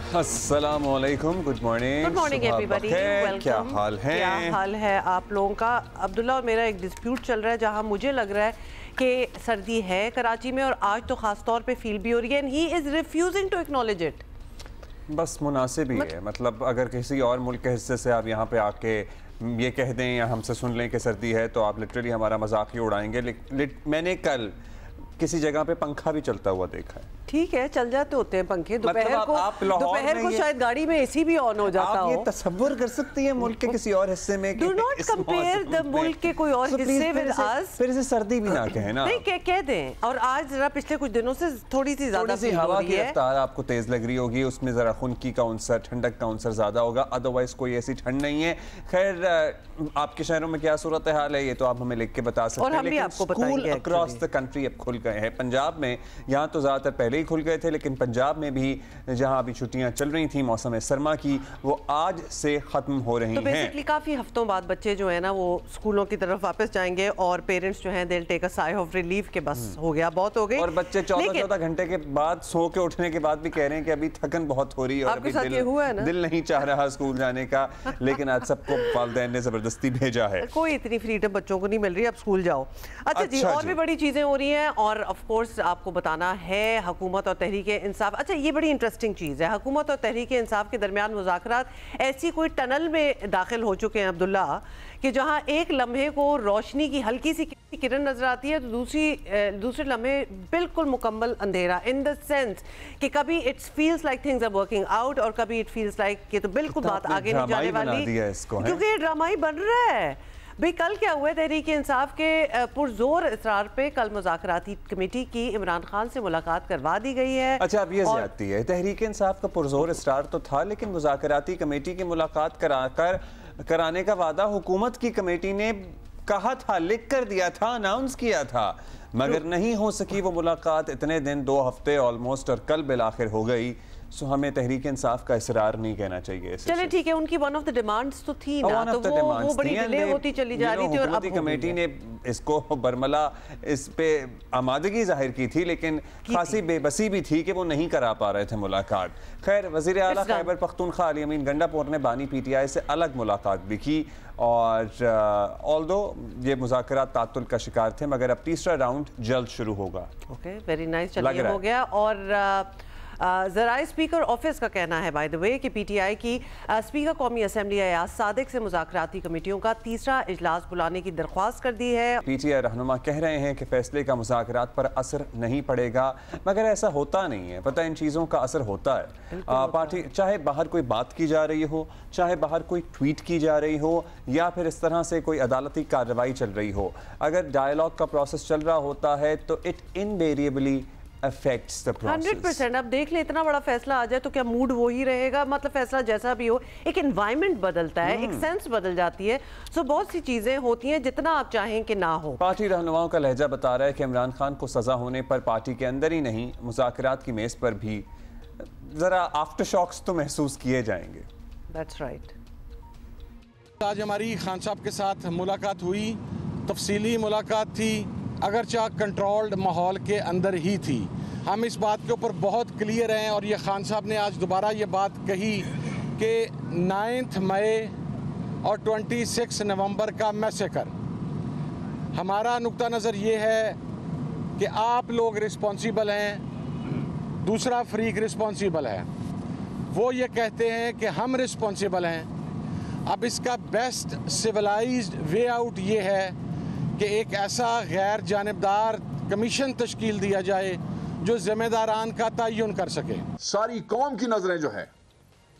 अस्सलामुअलैकुम, good morning everybody, welcome. क्या हाल है आप लोगों का? अब्दुल्ला और मेरा एक डिस्प्यूट चल रहा है जहां मुझे लग रहा है कि सर्दी है कराची में और आज तो खास तौर पे फील भी हो रही है and he is refusing to acknowledge it. बस मुनासिब ही है, मतलब अगर किसी और मुल्क के हिस्से से आप यहाँ पे आके ये कह दें या हमसे सुन लें कि सर्दी है तो आप लिटरली हमारा मजाक ही उड़ाएंगे। मैंने कल किसी जगह पे पंखा भी चलता हुआ देखा है। ठीक है, चल जाते होते हैं पंखे दोपहर को शायद गाड़ी में एसी भी ऑन हो जाता हो। ये तस्व्वुर कर सकती है मुल्क के किसी और हिस्से में। डू नॉट कंपेयर द मुल्क के कोई और हिस्से विद अस। फिर इसे सर्दी भी ना कहें ना। नहीं कह दें। और आज जरा पिछले कुछ दिनों से थोड़ी सी ज्यादा हवा की रफ्तार आपको तेज लग रही होगी, उसमें जरा खुनकी का अंसर, ठंडक का अंसर ज्यादा होगा, अदरवाइज कोई ऐसी ठंड नहीं है। खैर आपके शहरों में क्या सूरत हाल है ये तो आप हमें लिख के बता सकते हैं, लेकिन स्कूल अक्रॉस द कंट्री अब खुल गए हैं। पंजाब में यहाँ तो ज्यादातर पहले ही खुल गए थे, लेकिन पंजाब में भी जहां अभी छुट्टियां चल रही थी मौसम सरमा की, वो आज से खत्म हो रही हैं। तो बेसिकली काफी हफ्तों बाद बच्चे जो है ना वो स्कूलों की तरफ वापस जाएंगे और पेरेंट्स जो हैं they will take a sigh of relief के बस हो गया, बहुत हो गई। और बच्चे 14 घंटे के बाद सो के उठने के बाद भी कह रहे हैं कि अभी थकन बहुत हो रही है और अभी दिल नहीं चाह रहा स्कूल जाने का, लेकिन आज सबको वालिदैन ने जबरदस्ती भेजा है। कोई इतनी फ्रीडम बच्चों को नहीं मिल रही, अब स्कूल जाओ। अच्छा जी, और भी बड़ी चीजें हो रही हैं और ऑफ कोर्स आपको बताना है हुकूमत और तहरीक इंसाफ। अच्छा, ये बड़ी इंटरेस्टिंग चीज़ है, हुकूमत और तहरीक इंसाफ के दरमियान मुज़ाकरात ऐसी कोई टनल में दाखिल हो चुके हैं अब्दुल्ला कि जहां एक लम्हे को रोशनी की हल्की सी किरण नजर आती है तो दूसरे लम्हे बिल्कुल मुकम्मल अंधेरा, इन द सेंस कि कभी it's feels like things are working out और कभी इट फील्स लाइक कि तो बिल्कुल बात आगे नहीं जाने वाली, क्योंकि ये ड्रामा ही बन रहा है। भाई कल क्या हुआ, तहरीक इंसाफ के पुरजोर इसरार पे कल मुज़ाकराती कमेटी की इमरान खान से मुलाकात करवा दी गई है। अच्छा, अब ये ज़्यादती है, तहरीक इंसाफ का पुरजोर इसरार तो था, लेकिन मुज़ाकराती कमेटी की मुलाकात कराने का वादा हुकूमत की कमेटी ने कहा था, लिख कर दिया था, अनाउंस किया था, मगर नहीं हो सकी वो मुलाकात। इतने दिन 2 हफ्ते ऑलमोस्ट और कल बिलाखिर हो गई। सो हमें तहरीक इंसाफ का इसरार नहीं कहना चाहिए। चले ठीक है, उनकी वन ऑफ द डिमांड्स तो थी ना, तो वो बड़ी डिले होती चली जा रही थी और अब कमेटी ने इसको बरमला इस पे आमादगी जाहिर की थी, लेकिन खासी बेबसी भी थी कि वो नहीं करा पा रहे थे मुलाकात। खैर वज़ीर आला खैबर पख्तूनख्वा अली अमीन गंडापुर ने बानी PTI से अलग मुलाकात भी की और ऑल्दो ये मुज़ाकरात तातुल का शिकार थे, मगर अब तीसरा राउंड जल्द शुरू होगा। ओके, वेरी नाइस, चलिए हो गया। और ज़राए स्पीकर ऑफिस का कहना है बाय द वे कि PTI की स्पीकर कौमी असम्बली अयाज सादिक से मुज़ाकराती कमेटियों का तीसरा इजलास बुलाने की दरख्वास्त कर दी है। PTI रहनुमा कह रहे हैं कि फैसले का मुज़ाकरात पर असर नहीं पड़ेगा, मगर ऐसा होता नहीं है। पता इन चीज़ों का असर होता है। पार्टी चाहे बाहर कोई बात की जा रही हो, चाहे बाहर कोई ट्वीट की जा रही हो, या फिर इस तरह से कोई अदालती कार्रवाई चल रही हो, अगर डायलॉग का प्रोसेस चल रहा होता है तो it invariably affects the process। 100%। अब देख ले, इतना बड़ा फैसला आ जाए तो क्या मूड वो ही रहेगा? मतलब फैसला जैसा भी हो, एक एनवायरनमेंट बदलता है, एक सेंस बदल जाती है। सो बहुत सी चीजें होती हैं जितना आप चाहें कि ना हो। पार्टी रहनुमाओं का लहजा बता रहा है कि इमरान खान को सजा होने पर पार्टी के अंदर ही नहीं, मुज़ाकरात की मेज पर भी जरा आफ्टर शॉक्स तो महसूस किए जाएंगे। That's right। आज हमारी खान साहब के साथ मुलाकात हुई, तफसीली मुलाकात थी, अगरचा कंट्रोल्ड माहौल के अंदर ही थी। हम इस बात के ऊपर बहुत क्लियर हैं और ये खान साहब ने आज दोबारा ये बात कही कि 9 मई और 26 नवंबर का मैसेकर, हमारा नुक्ता नज़र ये है कि आप लोग रिस्पॉन्सिबल हैं, दूसरा फ्रीक रिस्पॉन्सिबल है। वो ये कहते हैं कि हम रिस्पॉन्सिबल हैं। अब इसका बेस्ट सिविलाइज्ड वे आउट ये है कि एक ऐसा गैर जानिबदार कमीशन तश्कील दिया जाए जो जिम्मेदारान का तयन कर सके। सारी कौम की नजरें जो है,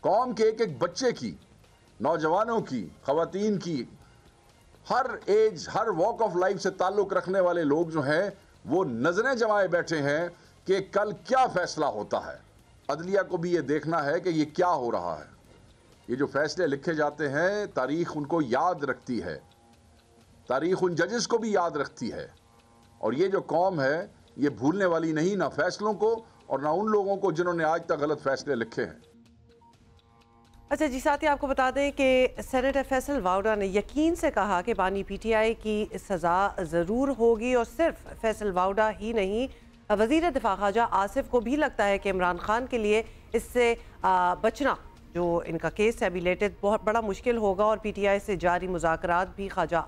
कौम के एक एक बच्चे की, नौजवानों की, खवातीन की, हर एज हर वॉक ऑफ लाइफ से ताल्लुक रखने वाले लोग जो हैं वो नजरें जमाए बैठे हैं कि कल क्या फैसला होता है। अदलिया को भी ये देखना है कि ये क्या हो रहा है। ये जो फैसले लिखे जाते हैं तारीख उनको याद रखती है, तारीख उन जजेस को भी याद रखती है, और ये जो कौम है ये भूलने वाली नहीं, ना फैसलों को और ना उन लोगों को जिन्होंने आज तक गलत फैसले लिखे हैं। अच्छा जी, साथ ही आपको बता दें कि सेनेटर फैसल वाउडा ने यकीन से कहा कि बानी PTI की सज़ा ज़रूर होगी और सिर्फ फैसल वाउडा ही नहीं वज़ीर दिफा ख्वाजा आसिफ को भी लगता है कि इमरान खान के लिए इससे बचना, जो इनका केस है रिलेटेड, बहुत बड़ा मुश्किल होगा और PTI से जारी मुज़ाकरात भी ख्वाजा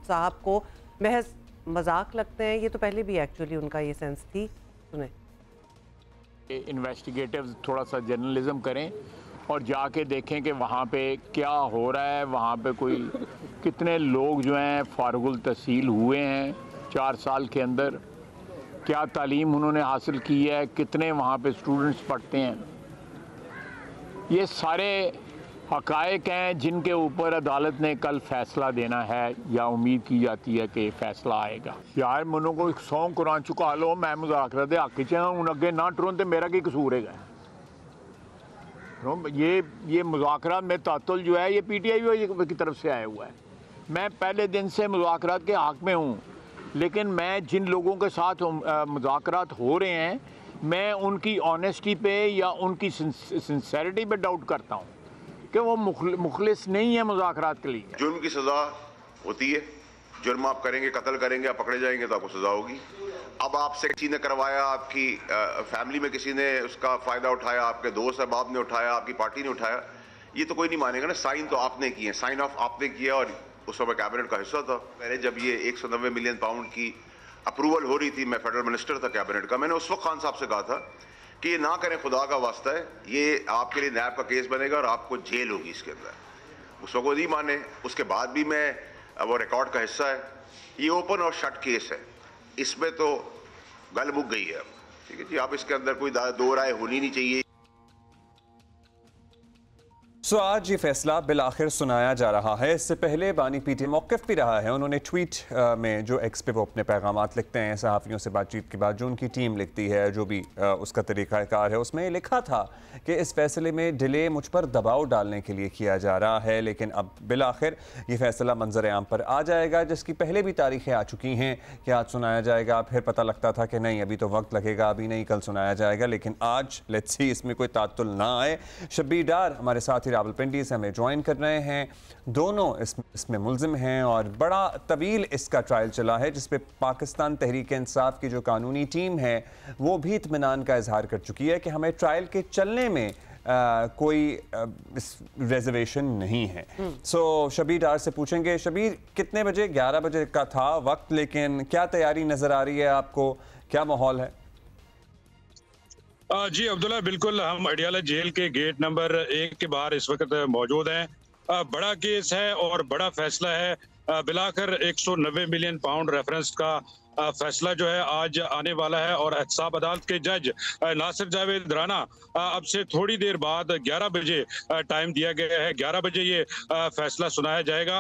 साहब को महज मजाक लगते हैं। ये तो पहले भी एक्चुअली उनका ये सेंस थी। सुने, इन्वेस्टिगेटिव थोड़ा सा जर्नलिज्म करें और जाके देखें कि वहाँ पे क्या हो रहा है, वहाँ पे कोई कितने लोग जो हैं फारुगुल तहसील हुए हैं 4 साल के अंदर, क्या तालीम उन्होंने हासिल की है, कितने वहाँ पे स्टूडेंट्स पढ़ते हैं। ये सारे हक़ाइक़ हैं जिनके ऊपर अदालत ने कल फैसला देना है या उम्मीद की जाती है कि फैसला आएगा। यार मनो को 100 कुरान चुका लो, मैं मुज़ाकरा दे हक़ च हूँ, अगे ना टुरन तो मेरा की कसूर है। ये मुज़ाकरा में तातुल जो है ये PTI की तरफ से आया हुआ है। मैं पहले दिन से मुज़ाकरात के हक़ में हूँ, लेकिन मैं जिन लोगों के साथ मुज़ाकरात हो रहे हैं, मैं उनकी ऑनेस्टी पे या उनकी सिंसेरिटी पे डाउट करता हूँ कि वो मुखलिस नहीं है मुज़ाकरात के लिए। जुर्म की सज़ा होती है, जुर्म आप करेंगे, कत्ल करेंगे, आप पकड़े जाएंगे तो आपको सज़ा होगी। अब आपसे किसी ने करवाया, आपकी फैमिली में किसी ने उसका फ़ायदा उठाया, आपके दोस्त अहबाब ने उठाया, आपकी पार्टी ने उठाया, ये तो कोई नहीं मानेगा ना। साइन तो आपने किए, साइन ऑफ आपने किया और उस समय कैबिनेट का हिस्सा था। मैंने जब ये 190 मिलियन पाउंड की अप्रूवल हो रही थी, मैं फेडरल मिनिस्टर था कैबिनेट का, मैंने उस वक्त खान साहब से कहा था कि ये ना करें, खुदा का वास्ता है, ये आपके लिए नैब का केस बनेगा और आपको जेल होगी इसके अंदर। उस वक्त नहीं माने, उसके बाद भी मैं वो रिकॉर्ड का हिस्सा है। ये ओपन और शट केस है, इसमें तो गल मुक गई है। ठीक है जी, आप इसके अंदर कोई दो राय होनी नहीं चाहिए। सो आज ये फैसला बिल आखिर सुनाया जा रहा है। इससे पहले बानी PTI मौक़िफ़ भी रहा है। उन्होंने ट्वीट में जो एक्स पे वो अपने पैगामात लिखते हैं सहाफ़ियों से बातचीत के बाद, जो उनकी टीम लिखती है, जो भी उसका तरीक़ाकार है, उसमें लिखा था कि इस फैसले में डिले मुझ पर दबाव डालने के लिए किया जा रहा है, लेकिन अब बिल आखिर ये फैसला मंजर आम पर आ जाएगा, जिसकी पहले भी तारीखें आ चुकी हैं कि आज सुनाया जाएगा। फिर पता लगता था कि नहीं अभी तो वक्त लगेगा, अभी नहीं कल सुनाया जाएगा, लेकिन आज लेट्स सी इसमें कोई तातुल ना आए। शब्बीर डार हमारे साथ ही रावलपिंडी से हमें ज्वाइन कर रहे हैं। दोनों इसमें मुल्जिम हैं और बड़ा तवील इसका ट्रायल चला है, जिसपे पाकिस्तान तहरीक इंसाफ की जो कानूनी टीम है वो भी इत्मीनान का इजहार कर चुकी है कि हमें ट्रायल के चलने में कोई रिजर्वेशन नहीं है। सो शबीर डार से पूछेंगे, शबीर कितने बजे? 11 बजे का था वक्त, लेकिन क्या तैयारी नजर आ रही है आपको, क्या माहौल है? जी अब्दुल्ला, बिल्कुल हम अडियाला जेल के गेट नंबर 1 के बाहर इस वक्त मौजूद हैं। बड़ा केस है और बड़ा फैसला है। बिलाकर 190 मिलियन पाउंड रेफरेंस का फैसला जो है आज आने वाला है और एहतसाब अदालत के जज नासिर जावेद राना अब से थोड़ी देर बाद 11 बजे टाइम दिया गया है, 11 बजे ये फैसला सुनाया जाएगा।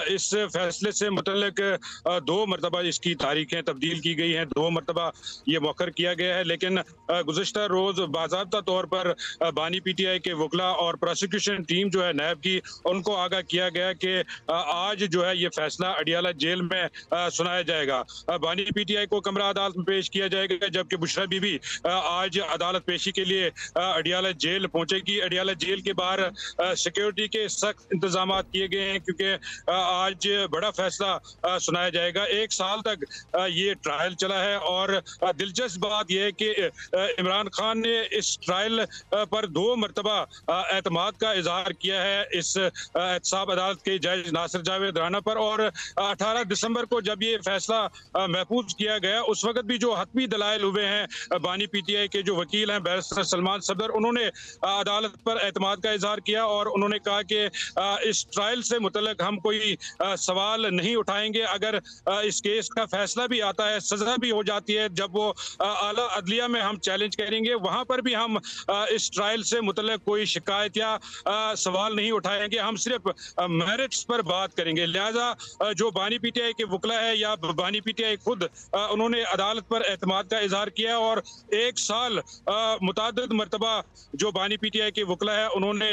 इस फैसले से मुतल्लिक 2 मरतबा इसकी तारीखें तब्दील की गई हैं, 2 मरतबा ये मौखर किया गया है, लेकिन गुज़िश्ता रोज़ बाज़ाब्ता तौर पर बानी PTI के वकला और प्रोसिक्यूशन टीम जो है नैब की, उनको आगाह किया गया कि आज जो है ये फैसला अडियाला जेल में सुनाया जाएगा। बानी PTI को कमरा अदालत में पेश किया जाएगा, जबकि बुशरा बीबी आज अदालत पेशी के लिए अडियाला जेल पहुंचेगी। अडियाला जेल के बाहर सिक्योरिटी के सख्त इंतजाम किए गए हैं, क्योंकि आज बड़ा फैसला सुनाया जाएगा। 1 साल तक ये ट्रायल चला है और दिलचस्प बात यह है कि इमरान खान ने इस ट्रायल पर 2 मरतबा एतमाद का इजहार किया है इस एहतसाब अदालत के जज नासिर जावेद राना पर, और 18 दिसंबर को जब ये फैसला महफूज किया गया उस वक्त भी जो हतमी दलाइल हुए हैं बानी PTI के जो वकील हैं बैरिस्टर सलमान सफदर, उन्होंने अदालत पर एतमाद का इजहार किया और उन्होंने कहा कि इस ट्रायल से मुतल्लिक हम कोई सवाल नहीं उठाएंगे। अगर इस केस का फैसला भी आता है, सजा भी हो जाती है, जब वो आला अदलिया में हम चैलेंज करेंगे, वहां पर भी हम इस ट्रायल से मुतल्लिक कोई शिकायत या सवाल नहीं उठाएंगे, हम सिर्फ मेरिट्स पर बात करेंगे। लिहाजा जो बानी PTI के वकला है या बानी PTI खुद उन्होंने अदालत पर एतमाद का इजहार किया और 1 साल मुतादिद मरतबा जो बानी PTI के वकला है उन्होंने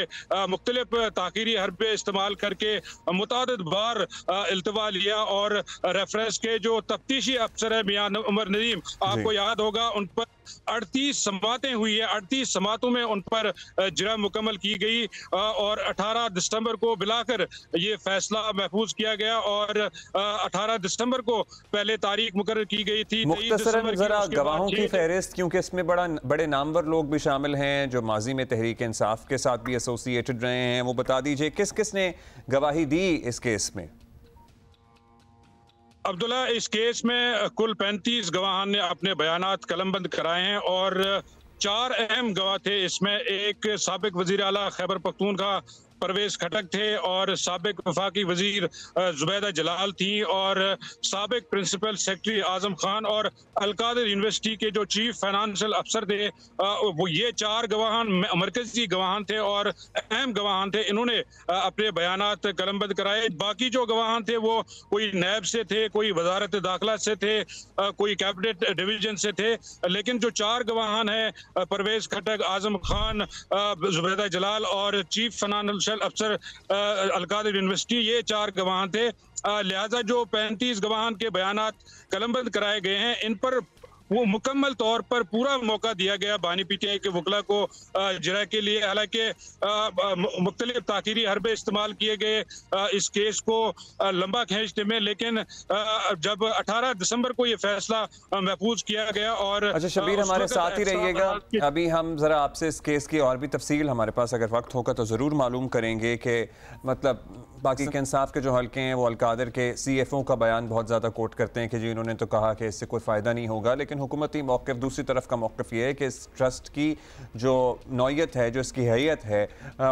मुख्तलिफ ताख़ीरी हरबे इस्तेमाल करके मुतादिद बार इल्तवा लिया और रेफरेंस के जो तफ्तीशी अफसर है मियां उमर नदीम, आपको याद होगा, उन पर 38 समातें हुई है। 38 समातों में उन पर जिरा मुकम्मल की गई और 18 दिसंबर को बिलाकर ये फैसला महफूज किया गया और 18 दिसंबर को पहले तारीख मुकर्रर की गई थी। मुख्तसरन जरा गवाहों की फहरिस्त, क्योंकि इसमें बड़े नामवर लोग भी शामिल हैं जो माजी में तहरीक इंसाफ के साथ भी एसोसिएटेड रहे हैं, वो बता दीजिए किस किस ने गवाही दी इस केस में? अब्दुल्ला, इस केस में कुल 35 गवाहान ने अपने बयानात कलमबंद कराए हैं और 4 अहम गवाह थे। इसमें एक साबिक वजीर आला खैबर पख्तूनख्वा परवेज खटक थे और साबिक वफाकी वजीर जुबैदा जलाल थी और साबिक प्रिंसिपल सेक्रेटरी आजम खान और अलकादिर यूनिवर्सिटी के जो चीफ फाइनेंशियल अफसर थे, वो ये 4 गवाहान मरकजी गवाहान थे और अहम गवाहान थे। इन्होंने अपने बयानात कलमबंद कराए। बाकी जो गवाहान थे वो कोई नैब से थे, कोई वजारत दाखिला से थे, कोई कैबिनेट डिवीजन से थे, लेकिन जो 4 गवाहान हैं परवेज खटक, आजम खान, जुबैदा जलाल और चीफ फाइनेंशियल अफसर अलकादिर यूनिवर्सिटी, ये 4 गवाह थे। लिहाजा जो 35 गवाहान के बयानात कलमबंद कराए गए हैं, इन पर वो मुकम्मल तौर पर पूरा मौका दिया गया बानी पीटीआई के वकला को जिरा के लिए। हालांकि मुख्तलिफ ताकीरी हरबे इस्तेमाल किए गए इस केस को लंबा खींचने में, लेकिन जब 18 दिसंबर को ये फैसला महफूज किया गया और अच्छा शबीर हमारे साथ ही रहिएगा। अभी हम जरा आपसे इस केस की और भी तफसील हमारे पास अगर वक्त होगा तो ज़रूर मालूम करेंगे कि मतलब बाकी के इंसाफ के जो हल्के हैं वो अलकादिर के CFO का बयान बहुत ज़्यादा कोट करते हैं कि जी इन्होंने तो कहा कि इससे कोई फ़ायदा नहीं होगा, लेकिन हुकूमती मौक़िफ़ दूसरी तरफ का मौक़िफ़ ये है कि इस ट्रस्ट की जो नौयत है, जो इसकी हैयत है,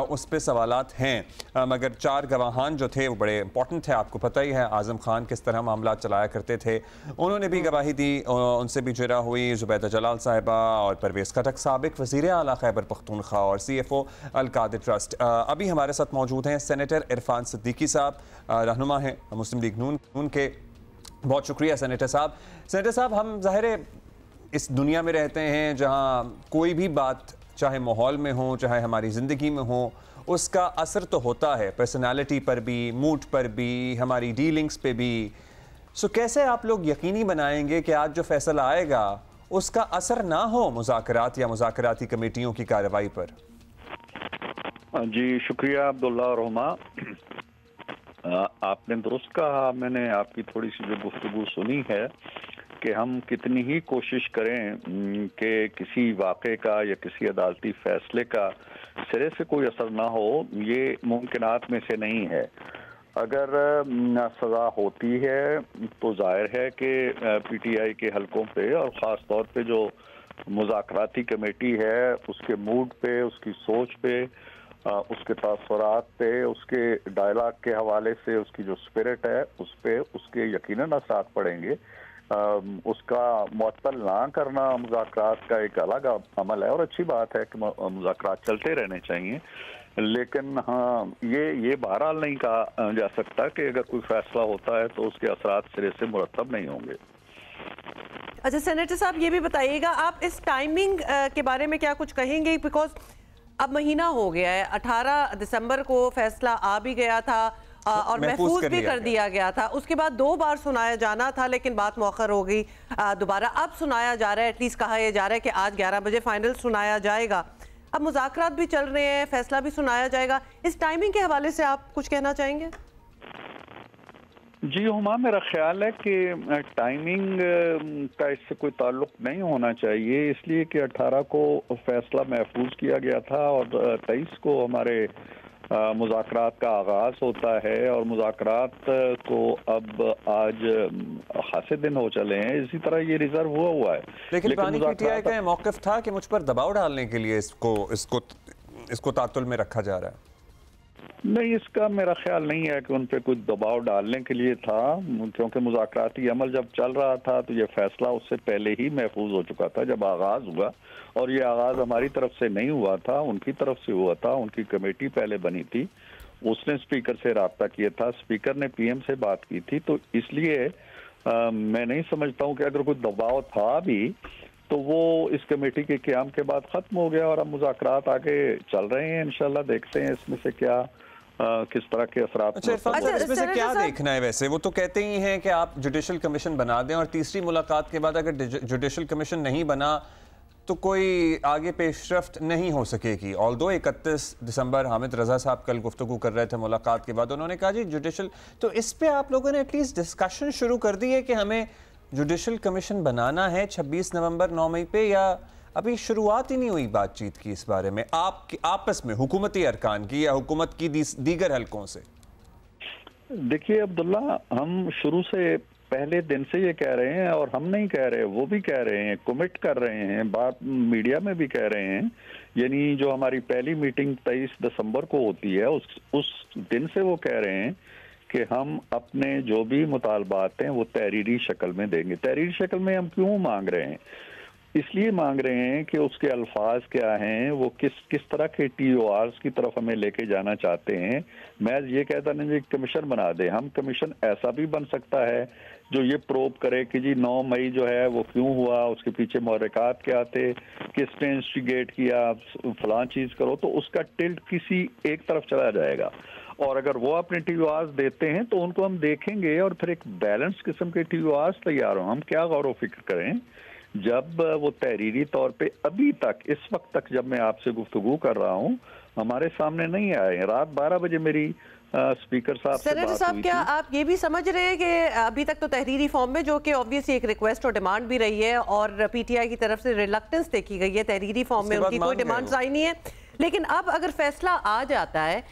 उस पर सवालात हैं। मगर 4 गवाहान जो थे वो बड़े इंपॉर्टेंट थे। आपको पता ही है आज़म खान किस तरह मामला चलाया करते थे, उन्होंने भी गवाही दी, उनसे भी जिरा हुई। जुबैदा जलाल साहिबा और परवेज़ खटक साबिक वज़ीर आला खैबर पख्तूनख्वा और CFO अलकादिर ट्रस्ट। अभी हमारे साथ मौजूद हैं सेनेटर इरफान सिद्दीकी साहब, रहनुमा हैं मुस्लिम लीग नून के। बहुत शुक्रिया सेनेटर साहब। सेनेटर साहब, हम ज़ाहिर इस दुनिया में रहते हैं जहां कोई भी बात चाहे माहौल में हो, चाहे हमारी ज़िंदगी में हो, उसका असर तो होता है पर्सनालिटी पर भी, मूड पर भी, हमारी डीलिंग्स पे भी। सो कैसे आप लोग यकीनी बनाएंगे कि आज जो फैसला आएगा उसका असर ना हो मुज़ाकरात या मुज़ाकराती कमेटियों की कार्रवाई पर? जी शुक्रिया अब्दुल्ला और रोमा, आपने दुरुस्त कहा। मैंने आपकी थोड़ी सी जो गुफ्तगू सुनी है कि हम कितनी ही कोशिश करें कि किसी वाक़े का या किसी अदालती फैसले का सिरे से कोई असर ना हो, ये मुमकिनात में से नहीं है। अगर सज़ा होती है तो जाहिर है कि PTI के हलकों पे और ख़ास तौर पे जो मुज़ाकराती कमेटी है उसके मूड पे, उसकी सोच पे, उसके तासुरात पे, उसके डायलॉग के हवाले से उसकी जो स्पिरिट है उस पे उसके यकीनन असरात पड़ेंगे। उसका मुअत्तल ना करना मुज़ाकरात का एक अलग अमल है और अच्छी बात है कि मुज़ाकरात चलते रहने चाहिए, लेकिन हाँ ये बहरहाल नहीं कहा जा सकता कि अगर कोई फैसला होता है तो उसके असरात सिरे से मुरतब नहीं होंगे। अच्छा सेनेटर साहब, ये भी बताइएगा आप इस टाइमिंग के बारे में क्या कुछ कहेंगे? बिकॉज अब महीना हो गया है, 18 दिसंबर को फैसला आ भी गया था और महफूज भी कर दिया गया था। उसके बाद 2 बार सुनाया जाना था लेकिन बात मौखर हो गई, दोबारा अब सुनाया जा रहा है। एटलीस्ट कहा यह जा रहा है कि आज 11 बजे फाइनल सुनाया जाएगा। अब मुज़ाकरात भी चल रहे हैं, फैसला भी सुनाया जाएगा। इस टाइमिंग के हवाले से आप कुछ कहना चाहेंगे? जी हुमा, मेरा ख्याल है कि टाइमिंग का इससे कोई ताल्लुक नहीं होना चाहिए, इसलिए कि 18 को फैसला महफूज किया गया था और 23 को हमारे मुज़ाकरात का आगाज़ होता है और मुज़ाकरात को अब आज खासे दिन हो चले हैं। इसी तरह ये रिजर्व हुआ है। लेकिन बानी पीटीआई का मौक़िफ़ था कि मुझ पर दबाव डालने के लिए इसको तातुल में रखा जा रहा है। नहीं, इसका मेरा ख्याल नहीं है कि उन पर कुछ दबाव डालने के लिए था, क्योंकि मुज़ाकराती अमल जब चल रहा था तो ये फैसला उससे पहले ही महफूज हो चुका था जब आगाज़ हुआ, और ये आगाज़ हमारी तरफ से नहीं हुआ था, उनकी तरफ से हुआ था। उनकी कमेटी पहले बनी थी, उसने स्पीकर से रब्ता किया था, स्पीकर ने PM से बात की थी, तो इसलिए मैं नहीं समझता हूँ कि अगर कोई दबाव था भी तो वो इस कमेटी के क़याम के बाद ख़त्म हो गया और अब मुज़ाकरात आगे चल रहे हैं। इंशाल्लाह देखते हैं इसमें से क्या किस तरह के असरात। इसमें से क्या देखना है? वैसे वो तो कहते ही हैं कि आप जुडिशल कमीशन बना दें और तीसरी मुलाकात के बाद अगर जुडिशल कमीशन नहीं बना तो कोई आगे पेशरफ्त नहीं हो सकेगी। ऑल्दो 31 दिसंबर हामिद रजा साहब कल गुफ्तगू कर रहे थे मुलाकात के बाद, उन्होंने कहा जी जुडिशल, तो इस पे आप लोगों ने एटलीस्ट डिस्कशन शुरू कर दी है कि हमें जुडिशल कमीशन बनाना है 26 नवंबर 9 मई पे, या अभी शुरुआत ही नहीं हुई बातचीत की इस बारे में आपकी आपस में हुकूमती अरकान की या हुकूमत की दीगर हलकों से? देखिए अब्दुल्ला, हम शुरू से पहले दिन से ये कह रहे हैं, और हम नहीं कह रहे, वो भी कह रहे हैं, कमिट कर रहे हैं, बात मीडिया में भी कह रहे हैं। यानी जो हमारी पहली मीटिंग 23 दिसंबर को होती है, उस दिन से वो कह रहे हैं कि हम अपने जो भी मुतालबात हैं वो तहरीरी शक्ल में देंगे। तहरीरी शक्ल में हम क्यों मांग रहे हैं? इसलिए मांग रहे हैं कि उसके अल्फाज क्या हैं, वो किस तरह के TORs की तरफ हमें लेके जाना चाहते हैं। मैं ये कहता नहीं जी कमीशन बना दे, हम कमीशन ऐसा भी बन सकता है जो ये प्रोब करे कि जी 9 मई जो है वो क्यों हुआ, उसके पीछे मुहर्रिकात क्या थे, किसने इंस्टिगेट किया, फलां चीज करो, तो उसका टिल्ट किसी एक तरफ चला जाएगा। और अगर वो अपने TORs देते हैं तो उनको हम देखेंगे और फिर एक बैलेंस किस्म के TORs तैयार हों। हम क्या गौर व फिक्र करें, जब वो तहरीरी तौर पे अभी तक, इस वक्त तक जब मैं आपसे गुफ्तगू कर रहा हूँ, हमारे सामने नहीं आए। रात 12 बजे मेरी स्पीकर साहब से बात हुई थी। क्या आप ये भी समझ रहे हैं कि अभी तक तो तहरीरी फॉर्म में, जो कि ऑब्वियसली एक रिक्वेस्ट और डिमांड भी रही है और PTI की तरफ से रिलक्टेंस देखी गई है, तहरीरी फॉर्म में उनकी कोई डिमांड्स आई नहीं है, लेकिन अब अगर फैसला आ जाता है,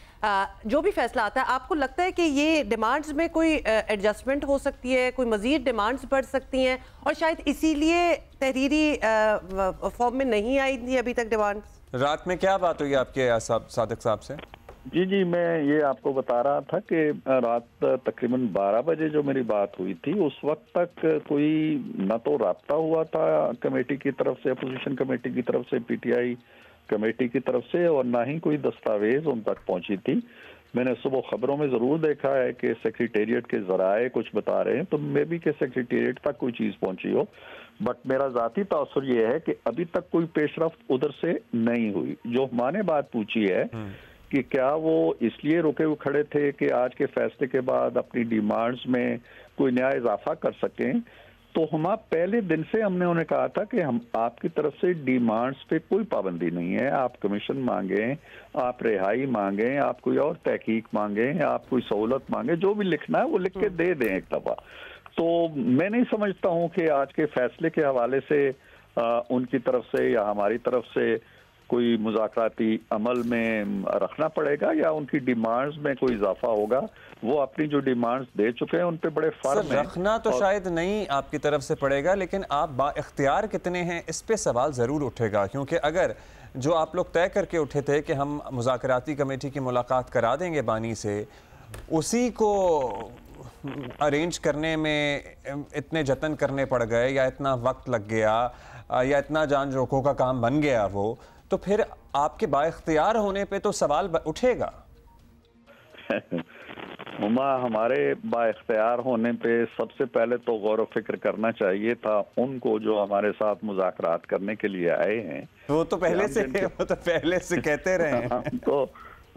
जो भी फैसला आता है, आपको लगता है कि ये डिमांड्स में कोई एडजस्टमेंट हो सकती है, कोई मजीद डिमांड्स बढ़ सकती हैं, और शायद इसीलिए तहरीरी फॉर्म में नहीं आई थी अभी तक डिमांड्स? रात में क्या बात हुई आपके सादिक साहब से? जी, मैं ये आपको बता रहा था कि रात तकरीबन 12 बजे जो मेरी बात हुई थी, उस वक्त तक कोई न तो राब्ता हुआ था कमेटी की तरफ से, अपोजिशन कमेटी की तरफ से, PTI कमेटी की तरफ से, और ना ही कोई दस्तावेज उन तक पहुंची थी। मैंने सुबह खबरों में जरूर देखा है कि सेक्रेटेरिएट के जराए कुछ बता रहे हैं, तो मे भी कि सेक्रेटेरिएट तक कोई चीज पहुंची हो, बट मेरा जाती तासुर ये है कि अभी तक कोई पेशरफ्त उधर से नहीं हुई। जो हमने बात पूछी है कि क्या वो इसलिए रुके हुए खड़े थे कि आज के फैसले के बाद अपनी डिमांड्स में कोई नया इजाफा कर सकें, तो हम पहले दिन से हमने उन्हें कहा था कि हम आपकी तरफ से डिमांड्स पे कोई पाबंदी नहीं है। आप कमीशन मांगें, आप रिहाई मांगें, आप कोई और तहकीक मांगें, आप कोई सहूलत मांगें, जो भी लिखना है वो लिख के दे दें एक दफा। तो मैं नहीं समझता हूँ कि आज के फैसले के हवाले से उनकी तरफ से या हमारी तरफ से कोई मुज़ाकराती अमल में रखना पड़ेगा या उनकी डिमांड्स में कोई इजाफा होगा। वो अपनी जो डिमांड्स दे चुके हैं उन पे बड़े फर्म हैं। रखना तो शायद नहीं आपकी तरफ से पड़ेगा, लेकिन आप बाइख्तियार कितने हैं इस पे सवाल ज़रूर उठेगा, क्योंकि अगर जो आप लोग तय करके उठे थे कि हम मुज़ाकराती कमेटी की मुलाकात करा देंगे बानी से, उसी को अरेंज करने में इतने जतन करने पड़ गए या इतना वक्त लग गया या इतना जान जोखों का काम बन गया वो, तो फिर आपके बाइख्तियार होने पे तो सवाल उठेगा। हुमा, हमारे बाइख्तियार होने पे सबसे पहले तो गौर व फिक्र करना चाहिए था उनको जो हमारे साथ मुज़ाकरात करने के लिए आए हैं। वो तो पहले से कहते रहे हैं।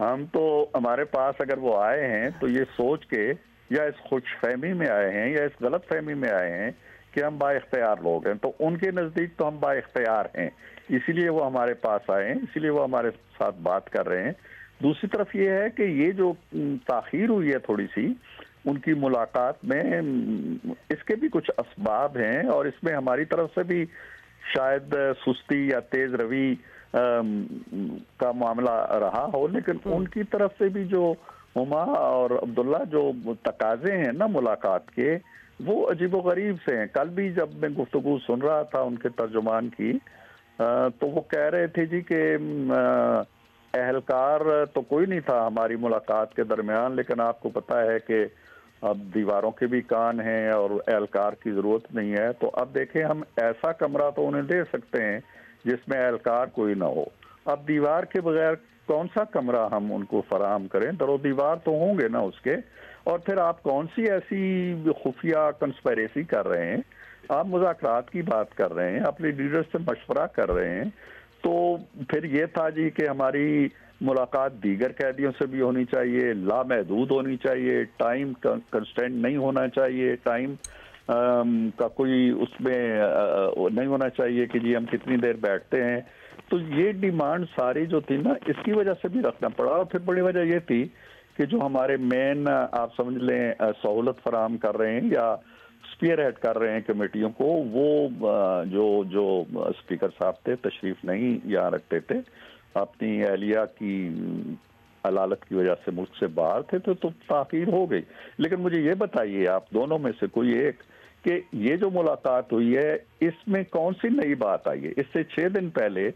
हम तो हमारे पास अगर वो आए हैं तो ये सोच के या इस खुशफहमी में आए हैं या इस गलत फहमी में आए हैं कि हम बाइख्तियार लोग हैं, तो उनके नज़दीक तो हम बाइख्तियार हैं, इसीलिए वो हमारे पास आए हैं, इसीलिए वो हमारे साथ बात कर रहे हैं। दूसरी तरफ ये है कि ये जो ताखीर हुई है थोड़ी सी उनकी मुलाकात में, इसके भी कुछ असबाब हैं और इसमें हमारी तरफ से भी शायद सुस्ती या तेज रवी का मामला रहा हो, लेकिन उनकी तरफ से भी जो हुमा और अब्दुल्ला जो तकाजे हैं ना मुलाकात के, वो अजीबोगरीब से हैं। कल भी जब मैं गुफ्तगू सुन रहा था उनके तर्जुमान की, तो वो कह रहे थे जी कि एहलकार तो कोई नहीं था हमारी मुलाकात के दरमियान, लेकिन आपको पता है कि अब दीवारों के भी कान हैं और एहलकार की ज़रूरत नहीं है, तो अब देखें हम ऐसा कमरा तो उन्हें दे सकते हैं जिसमें एहलकार कोई ना हो। अब दीवार के बगैर कौन सा कमरा हम उनको फराहम करें? दरो दीवार तो होंगे ना उसके। और फिर आप कौन सी ऐसी खुफिया कंस्पिरेसी कर रहे हैं? आप मुज़ाकरात की बात कर रहे हैं, अपने लीडर से मशवरा कर रहे हैं। तो फिर ये था जी कि हमारी मुलाकात दीगर कैदियों से भी होनी चाहिए, लामहदूद होनी चाहिए, टाइम कंस्टेंट नहीं होना चाहिए, टाइम का कोई उसमें नहीं होना चाहिए कि जी हम कितनी देर बैठते हैं। तो ये डिमांड सारी जो थी ना, इसकी वजह से भी रखना पड़ा। और फिर बड़ी वजह ये थी कि जो हमारे मेन आप समझ लें सहूलत फराम कर रहे हैं या स्पीयर हेड कर रहे हैं कमेटियों को, वो जो स्पीकर साहब थे तशरीफ नहीं यहाँ रखते थे, अपनी अहलिया की अलालत की वजह से मुल्क से बाहर थे, तो ताखीर हो गई। लेकिन मुझे ये बताइए आप दोनों में से कोई एक कि ये जो मुलाकात हुई है इसमें कौन सी नई बात आई है? इससे 6 दिन पहले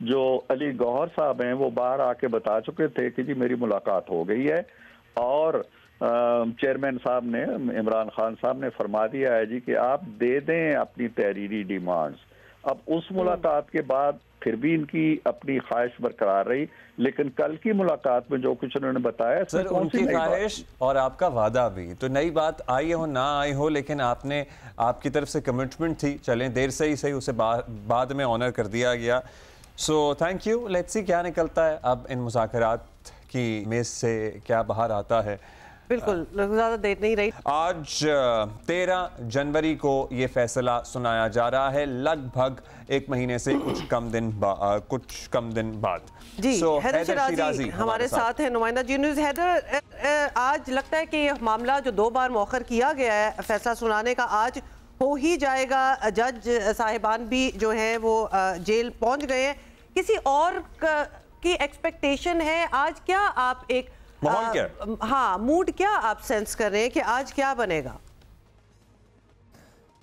जो अली गौहर साहब हैं वो बाहर आके बता चुके थे कि जी मेरी मुलाकात हो गई है, और चेयरमैन साहब ने, इमरान खान साहब ने फरमा दिया है जी कि आप दे दें अपनी तहरीरी डिमांड्स। अब उस मुलाकात के बाद फिर भी इनकी अपनी ख्वाहिश बरकरार रही, लेकिन कल की मुलाकात में जो कुछ उन्होंने बताया सर, उनकी ख्वाहिश और आपका वादा भी तो नई बात आई हो ना आई हो, लेकिन आपकी तरफ से कमिटमेंट थी, चलें देर से ही सही, उसे बाद में ऑनर कर दिया गया। So thank you, let's see क्या निकलता है अब इन मुज़ाकरात की मेज से, क्या बाहर आता है। बिल्कुल ज़्यादा देर नहीं रही। आज 13 जनवरी को ये फैसला सुनाया जा रहा है, लगभग 1 महीने से कुछ कम दिन बाद। जी हैदर शिराजी हमारे साथ है, नुमाइंदा जी न्यूज़। हैदर, आज लगता है कि ये मामला जो 2 बार मौखर किया गया है फैसला सुनाने का, आज हो ही जाएगा। जज साहिबान भी जो है वो जेल पहुंच गए हैं। किसी और की एक्सपेक्टेशन है आज? क्या आप एक हाँ मूड क्या आप सेंस कर रहे हैं कि आज क्या बनेगा?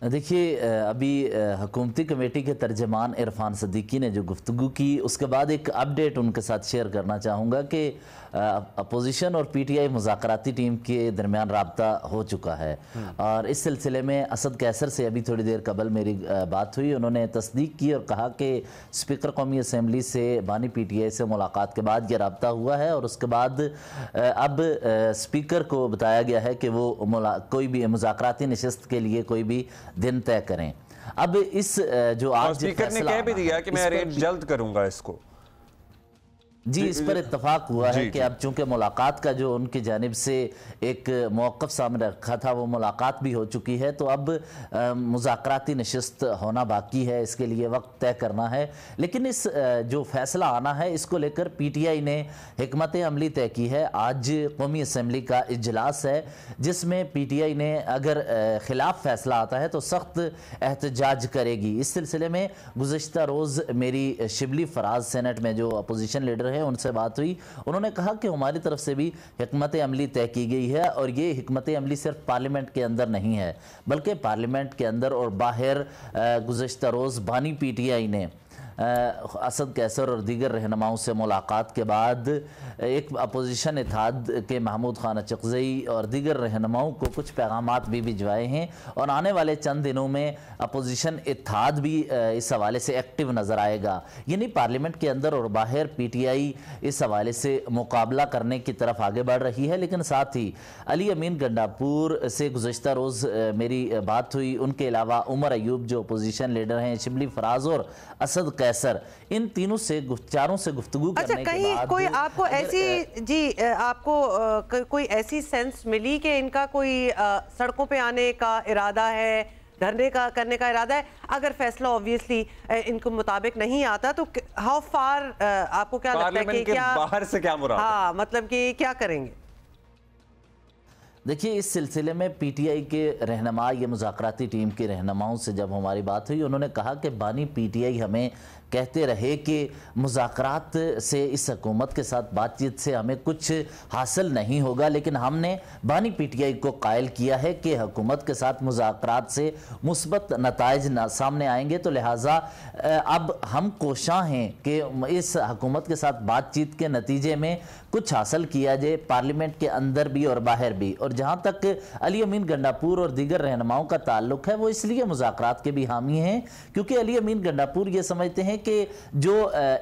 देखिए, अभी हुकूमती कमेटी के तर्जमान इरफान सदीकी ने जो गुफ्तगू की, उसके बाद एक अपडेट उनके साथ शेयर करना चाहूँगा कि अपोजिशन और पीटीआई मुज़ाकराती टीम के दरमियान राब्ता हो चुका है। और इस सिलसिले में असद कैसर से अभी थोड़ी देर कबल मेरी बात हुई, उन्होंने तस्दीक की और कहा कि स्पीकर कौमी असम्बली से बानी पीटीआई से मुलाकात के बाद यह राब्ता हुआ है, और उसके बाद अब स्पीकर को बताया गया है कि वो कोई भी मुज़ाकराती नशिस्त के लिए कोई भी दिन तय करें। अब इस जो आज स्पीकर ने कह भी दिया कि मैं अरेंज जल्द करूंगा इसको। जी, इस पर इत्तफाक हुआ है कि अब चूंकि मुलाकात का जो उनकी जानिब से एक मौक़िफ़ सामने रखा था वो मुलाकात भी हो चुकी है, तो अब मुज़ाकराती नशिस्त होना बाकी है, इसके लिए वक्त तय करना है। लेकिन इस जो फैसला आना है इसको लेकर पीटीआई ने हिकमत अमली तय की है। आज कौमी असम्बली का इजलास है जिसमें पीटीआई ने अगर खिलाफ फैसला आता है तो सख्त एहतजाज करेगी। इस सिलसिले में गुज़श्ता रोज़ मेरी शिबली फराज सेनेट में जो अपोजिशन लीडर है उनसे बात हुई, उन्होंने कहा कि हमारी तरफ से भी हिकमत अमली तय की गई है, और ये हिकमत अमली सिर्फ पार्लियामेंट के अंदर नहीं है बल्कि पार्लियामेंट के अंदर और बाहर गुज़श्ता रोज़ बानी पीटीआई ने असद कैसर और दीगर रहनुमाओं से मुलाकात के बाद एक अपोजिशन इत्तेहाद के महमूद खान अचकज़ई और दीगर रहनुमाओं को कुछ पैगामात भी भिजवाए हैं, और आने वाले चंद दिनों में अपोजिशन इत्तेहाद भी इस हवाले से एक्टिव नज़र आएगा। यानी पार्लियामेंट के अंदर और बाहर पीटीआई इस हवाले से मुकाबला करने की तरफ आगे बढ़ रही है। लेकिन साथ ही अली अमीन गंडापुर से गुज़श्ता रोज़ मेरी बात हुई, उनके अलावा उमर अयूब जो अपोजिशन लीडर हैं, शिबली फराज और असद कैसर, इन तीनों से चारों से गुफ्तगू करने के बाद कोई आपको आपको कोई ऐसी सेंस मिली कि इनका कोई सड़कों पे आने का इरादा है, धरने का करने का इरादा है? अगर फैसला ऑब्वियसली इनको मुताबिक नहीं आता तो हाउ फार आपको क्या लगता है कि क्या बाहर से क्या मुराद? हाँ, मतलब कि क्या करेंगे? देखिए, इस सिलसिले में पीटीआई के रहनुमा या मुज़ाकराती टीम के रहनुमाओं से जब हमारी बात हुई, उन्होंने कहा कि बानी पीटीआई हमें कहते रहे कि मुज़ाकरात से, इस हुकूमत के साथ बातचीत से हमें कुछ हासिल नहीं होगा, लेकिन हमने बानी पीटीआई को कायल किया है कि हुकूमत के साथ मुज़ाकरात से मुस्बत नताइज सामने आएंगे, तो लिहाजा अब हम कोशां हैं कि इस हुकूमत के साथ बातचीत के नतीजे में कुछ हासिल किया जाए, पार्लियामेंट के अंदर भी और बाहर भी। और जहाँ तक अली अमीन गंडापुर और दीगर रहनुमाओं का ताल्लुक है, वो इसलिए मुज़ाकरात के भी हामी हैं क्योंकि अली अमीन गंडापुर ये समझते हैं कि जो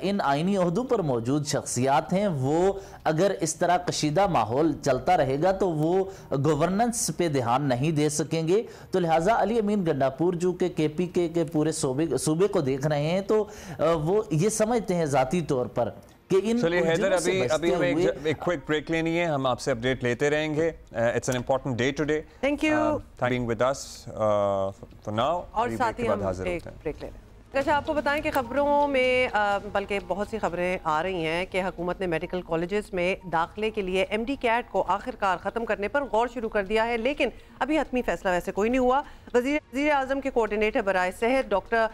इन आईनी ओहदों पर मौजूद शख्सियात हैं वो अगर इस तरह कशीदा माहौल चलता रहेगा तो वो गवर्नेंस पे ध्यान नहीं दे सकेंगे। तो लिहाजा अली अमीन गंडापुर जो कि केपीके के पूरे सूबे को देख रहे हैं, तो वो ये समझते हैं ज़ाती तौर पर कि इन चलिए हैदर, अभी हमें एक क्विक ब्रेक लेनी है, हम आपसे अपडेट लेते रहेंगे। It's an important day today. Thank you for being with us for now. और साथ ही हम एक ब्रेक ले लें। अच्छा, आपको बताएं कि खबरों में बल्कि बहुत सी खबरें आ रही हैं कि हुकूमत ने मेडिकल कॉलेजेस में दाखिले के लिए MD कैट को आखिरकार ख़त्म करने पर गौर शुरू कर दिया है, लेकिन अभी हतमी फैसला वैसे कोई नहीं हुआ। वज़ीर आज़म के कोऑर्डिनेटर बराए सेहत डॉक्टर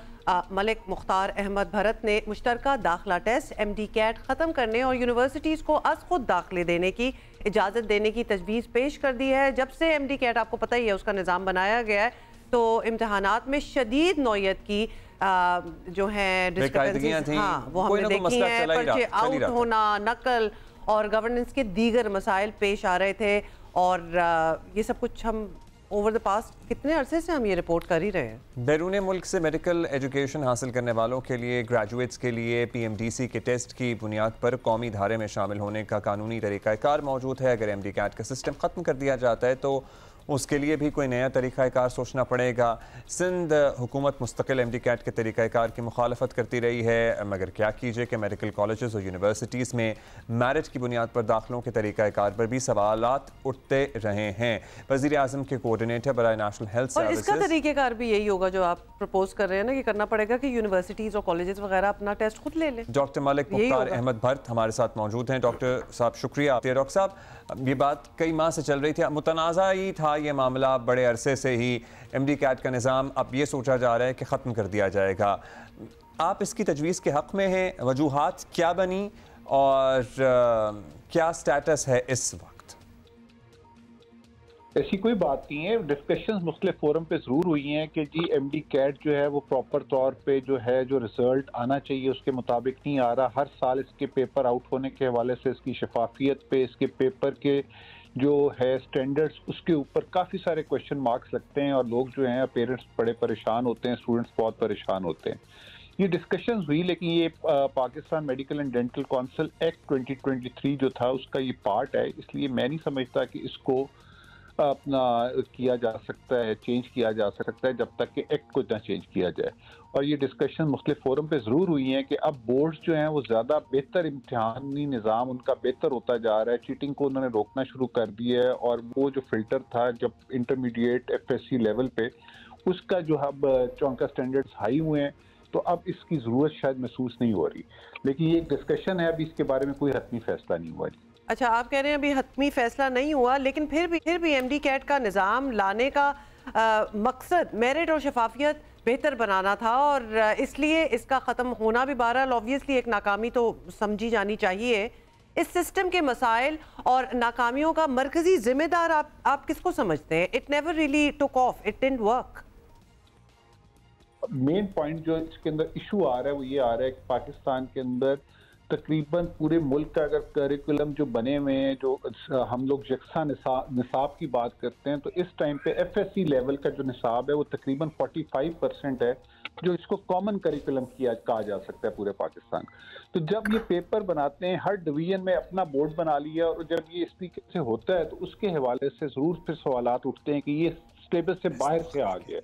मलिक मुख्तार अहमद भरत ने मुश्तरका दाखिला टेस्ट MD कैट ख़त्म करने और यूनिवर्सिटीज़ को अज़ खुद दाखिले देने की इजाज़त देने की तजवीज़ पेश कर दी है। जब से MD कैट आपको पता ही है उसका निज़ाम बनाया गया है, तो इम्तहानात में शदीद नौयत की जो है डिस्क्रिपेंसीज, हाँ, वो हमने देखी है। पर्चे आउट होना, नकल और गवर्नेंस के दीगर मसाइल पेश आ रहे थे, और ये सब कुछ हम ओवर द पास्ट कितने अरसे से हम ये रिपोर्ट कर ही रहे हैं। बैरून मुल्क से मेडिकल एजुकेशन हासिल करने वालों के लिए, ग्रेजुएट्स के लिए PMDC के टेस्ट की बुनियाद पर कौमी धारे में शामिल होने का कानूनी तरीक़ाकार मौजूद है। अगर MD कैट का सिस्टम ख़त्म कर दिया जाता है तो उसके लिए भी कोई नया तरीक़ाकार सोचना पड़ेगा। सिंध हुकूमत मुस्तकिल MD कैट के तरीक़ाकार की मुखालफत करती रही है, मगर क्या कीजिए कि मेडिकल कॉलेजेस और यूनिवर्सिटीज़ में मेरिट की बुनियाद पर दाखिलों के तरीक़ाकार पर भी सवालात उठते रहे हैं। वज़ीर आज़म के कोऑर्डिनेटर बराए नेशनल हेल्थ सर्विसेज, इसका तरीक़ाकार भी यही होगा जो आप प्रपोज कर रहे हैं ना, कि करना पड़ेगा कि यूनिवर्सिटीज़ और कॉलेजेस वगैरह अपना टेस्ट खुद ले लें। डॉक्टर मलिक मुख्तार अहमद भरत हमारे साथ मौजूद हैं। डॉक्टर साहब शुक्रिया। डॉक्टर साहब, ये बात कई माह से चल रही थी, मुतनाज़ा ही था ये मामला बड़े अरसे से ही। MD कैट का निज़ाम अब ये सोचा जा रहा है कि ख़त्म कर दिया जाएगा। आप इसकी तजवीज़ के हक़ में हैं? वजूहात क्या बनी और क्या स्टेटस है इस वक्त? ऐसी कोई बात नहीं है। डिस्कशंस मुख्तलिफ फोरम पे ज़रूर हुई हैं कि जी MD कैट जो है वो प्रॉपर तौर पे जो है जो रिज़ल्ट आना चाहिए उसके मुताबिक नहीं आ रहा। हर साल इसके पेपर आउट होने के हवाले से, इसकी शफाफियत पे, इसके पेपर के जो है स्टैंडर्ड्स, उसके ऊपर काफ़ी सारे क्वेश्चन मार्क्स लगते हैं और लोग जो हैं, पेरेंट्स बड़े परेशान होते हैं, स्टूडेंट्स बहुत परेशान होते हैं। ये डिस्कशंस हुई, लेकिन ये Pakistan medical and dental council act 2023 जो था उसका ये पार्ट है, इसलिए मैं नहीं समझता कि इसको अपना किया जा सकता है, चेंज किया जा सकता है जब तक कि एक्ट को ना चेंज किया जाए। और ये डिस्कशन मुख्तलिफ फोरम पे ज़रूर हुई हैं कि अब बोर्ड्स जो हैं वो ज़्यादा बेहतर इम्तिहानी निज़ाम उनका बेहतर होता जा रहा है। चीटिंग को उन्होंने रोकना शुरू कर दिया है, और वो जो फिल्टर था जब इंटरमीडिएट FSC लेवल पे, उसका जो अब उनका स्टैंडर्ड्स हाई हुए हैं, तो अब इसकी ज़रूरत शायद महसूस नहीं हो रही। लेकिन ये डिस्कशन है, अभी इसके बारे में कोई हतमी फैसला नहीं हुआ। अच्छा, आप कह रहे हैं अभी हतमी फैसला नहीं हुआ, लेकिन फिर भी MD कैट का निज़ाम लाने का मकसद मेरिट और शफाफियत बेहतर बनाना था, और इसलिए इसका ख़त्म होना भी बहरहाल ऑब्वियसली एक नाकामी तो समझी जानी चाहिए। इस सिस्टम के मसाइल और नाकामियों का मरकजी जिम्मेदार आप किसको समझते हैं? It never really took off, it didn't work. Main point जो इसके अंदर इशू आ रहा है वो ये आ रहा है कि पाकिस्तान के अंदर तकरीबन पूरे मुल्क का अगर करिकुलम जो बने हुए हैं, जो हम लोग यकसा निसाब की बात करते हैं, तो इस टाइम पे FSC लेवल का जो निसाब है वो तकरीबन 45% है, जो इसको कॉमन करिकुलम कहा जा सकता है पूरे पाकिस्तान। तो जब ये पेपर बनाते हैं, हर डिवीजन में अपना बोर्ड बना लिया, और जब ये इस तरीके से होता है तो उसके हवाले से ज़रूर फिर सवालात उठते हैं कि ये सिलेबस से बाहर से आ गया,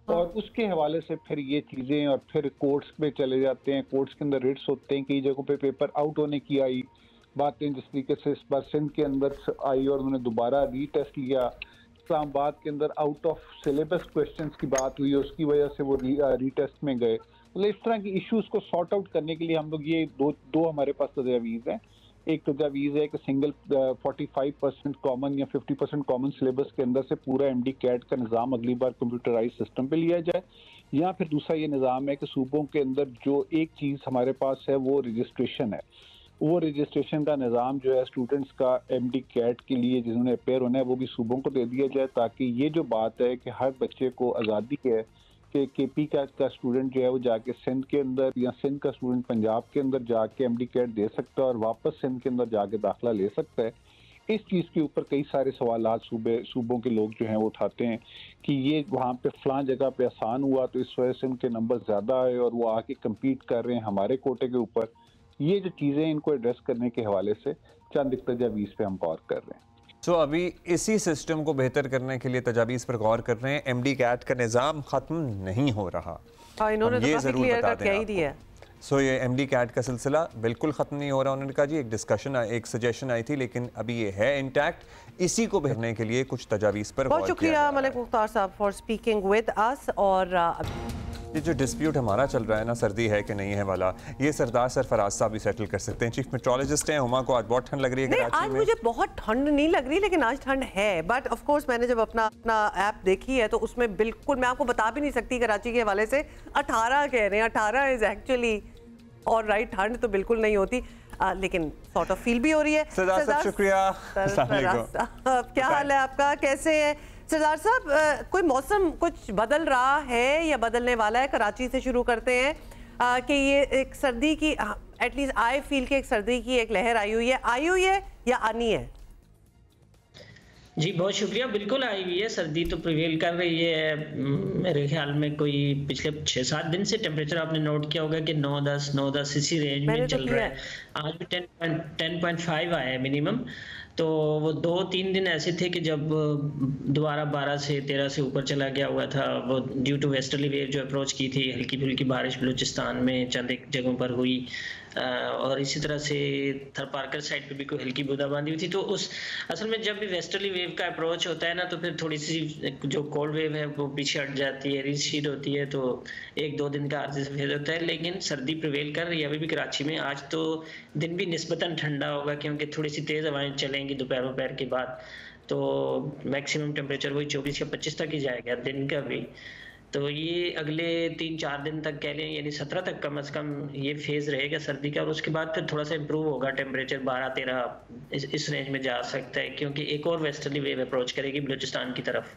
और उसके हवाले से फिर ये चीज़ें, और फिर कोर्ट्स में चले जाते हैं। कोर्ट्स के अंदर रिट्स होते हैं, कई जगहों पे पेपर आउट होने की आई बातें, जिस तरीके से इस बार सिंध के अंदर आई और उन्होंने दोबारा रीटेस्ट लिया। इस्लामाबाद के अंदर आउट ऑफ सिलेबस क्वेश्चंस की बात हुई, उसकी वजह से वो रीटेस्ट में गए। मतलब इस तरह की इश्यूज को सॉर्ट आउट करने के लिए हम लोग ये दो हमारे पास तजावीज़ हैं। एक तजावीज़ है कि सिंगल 45% कॉमन या 50% कॉमन सिलेबस के अंदर से पूरा MD कैट का निज़ाम अगली बार कंप्यूटराइज सिस्टम पे लिया जाए, या फिर दूसरा ये निज़ाम है कि सूबों के अंदर जो एक चीज़ हमारे पास है वो रजिस्ट्रेशन है, वो रजिस्ट्रेशन का निज़ाम जो है स्टूडेंट्स का MD कैट के लिए जिन्होंने अपेयर होना है वो भी सूबों को दे दिया जाए, ताकि ये जो बात है कि हर बच्चे को आज़ादी है कि KP का स्टूडेंट जो है वो जाके सिंध के अंदर, या सिंध का स्टूडेंट पंजाब के अंदर जाके MD कैट दे सकता है और वापस सिंध के अंदर जाके दाखिला ले सकता है। इस चीज़ के ऊपर कई सारे सवालात सूबों के लोग जो हैं वो उठाते हैं कि ये वहाँ पे फलां जगह पे आसान हुआ तो इस वजह से उनके नंबर ज़्यादा आए और वो आके कम्पीट कर रहे हैं हमारे कोटे के ऊपर। ये जो चीज़ें इनको एड्रेस करने के हवाले से चंद तजावीज़ पे हम गौर कर रहे हैं। तो अभी इसी सिस्टम को बेहतर करने के लिए तजावीज़ पर गौर कर रहे हैं। MD कैट का निज़ाम ख़त्म नहीं हो रहा, इन्होंने तो ये ज़रूर बता दें। सो ये MD कैट का सिलसिला बिल्कुल ख़त्म नहीं हो रहा। उन्होंने कहा जी एक डिस्कशन, एक सजेशन आई थी, लेकिन अभी ये है इंटैक्ट। इसी को भरने के लिए कुछ तजावीज़ पर बहुत शुक्रिया मलिक मुख्तार साहब फॉर स्पीकिंग विद अस। और ये जो डिस्प्यूट हमारा चल रहा है ना, सर्दी है कि नहीं है वाला, ये सरदार सरफराज साहब भी सेटल कर सकते हैं। चीफ मेट्रोलॉजिस्ट हैं। हुमा को आज बहुत ठंड लग रही है कराची में। आज मुझे बहुत ठंड नहीं लग रही, लेकिन आज ठंड है। बट ऑफ कोर्स मैंने जब अपना ऐप देखी है तो उसमें बिल्कुल मैं आपको बता भी नहीं सकती कराची के हवाले से 18 कह रहे हैं। 18 इज एक्चुअली और राइट, ठंड तो बिल्कुल नहीं होती, लेकिन सॉर्ट ऑफ फील भी हो रही है। सरदार साहब शुक्रिया। क्या हाल है आपका, कैसे है सरदार साहब? कोई मौसम कुछ बदल रहा है या बदलने वाला है? कराची से शुरू करते हैं कि ये एक सर्दी की, एटलीस्ट आई फील कि एक सर्दी की एक लहर आई हुई है या आनी है? जी बहुत शुक्रिया। बिल्कुल आई हुई है, सर्दी तो प्रिवेल कर रही है। मेरे ख्याल में कोई पिछले 6-7 दिन से टेम्परेचर आपने नोट किया होगा कि 9-10 इसी रेंज में चल रहा है। आज भी 10.5 आया है मिनिमम। तो वो 2-3 दिन ऐसे थे कि जब दोबारा 12 से 13 से ऊपर चला गया हुआ था। वो ड्यू टू वेस्टर्ली वेव जो अप्रोच की थी, हल्की फुल्की बारिश बलूचिस्तान में चंद एक जगहों पर हुई, और इसी तरह से थरपारकर साइड पे भी कोई हल्की बूंदाबांदी हुई थी। तो उस असल में जब भी वेस्टर्ली वेव का अप्रोच होता है ना, तो फिर थोड़ी सी जो कोल्ड वेव है वो पीछे हट जाती है, रीशीट होती है, तो 1-2 दिन का आर्जी से फेज होता है। लेकिन सर्दी प्रिवेल कर रही है अभी भी कराची में। आज तो दिन भी निस्बतन ठंडा होगा क्योंकि थोड़ी सी तेज़ हवाएं चलेंगी दोपहर के बाद, तो मैक्सिमम टेम्परेचर वही 24 या 25 तक ही जाएगा दिन का भी। तो ये अगले 3-4 दिन तक कह लें, यानी 17 तक कम से कम ये फेज रहेगा सर्दी का, और उसके बाद फिर थोड़ा सा इम्प्रूव होगा, टेम्परेचर 12-13 इस रेंज में जा सकता है, क्योंकि एक और वेस्टर्ली वेव अप्रोच करेगी बलूचिस्तान की तरफ।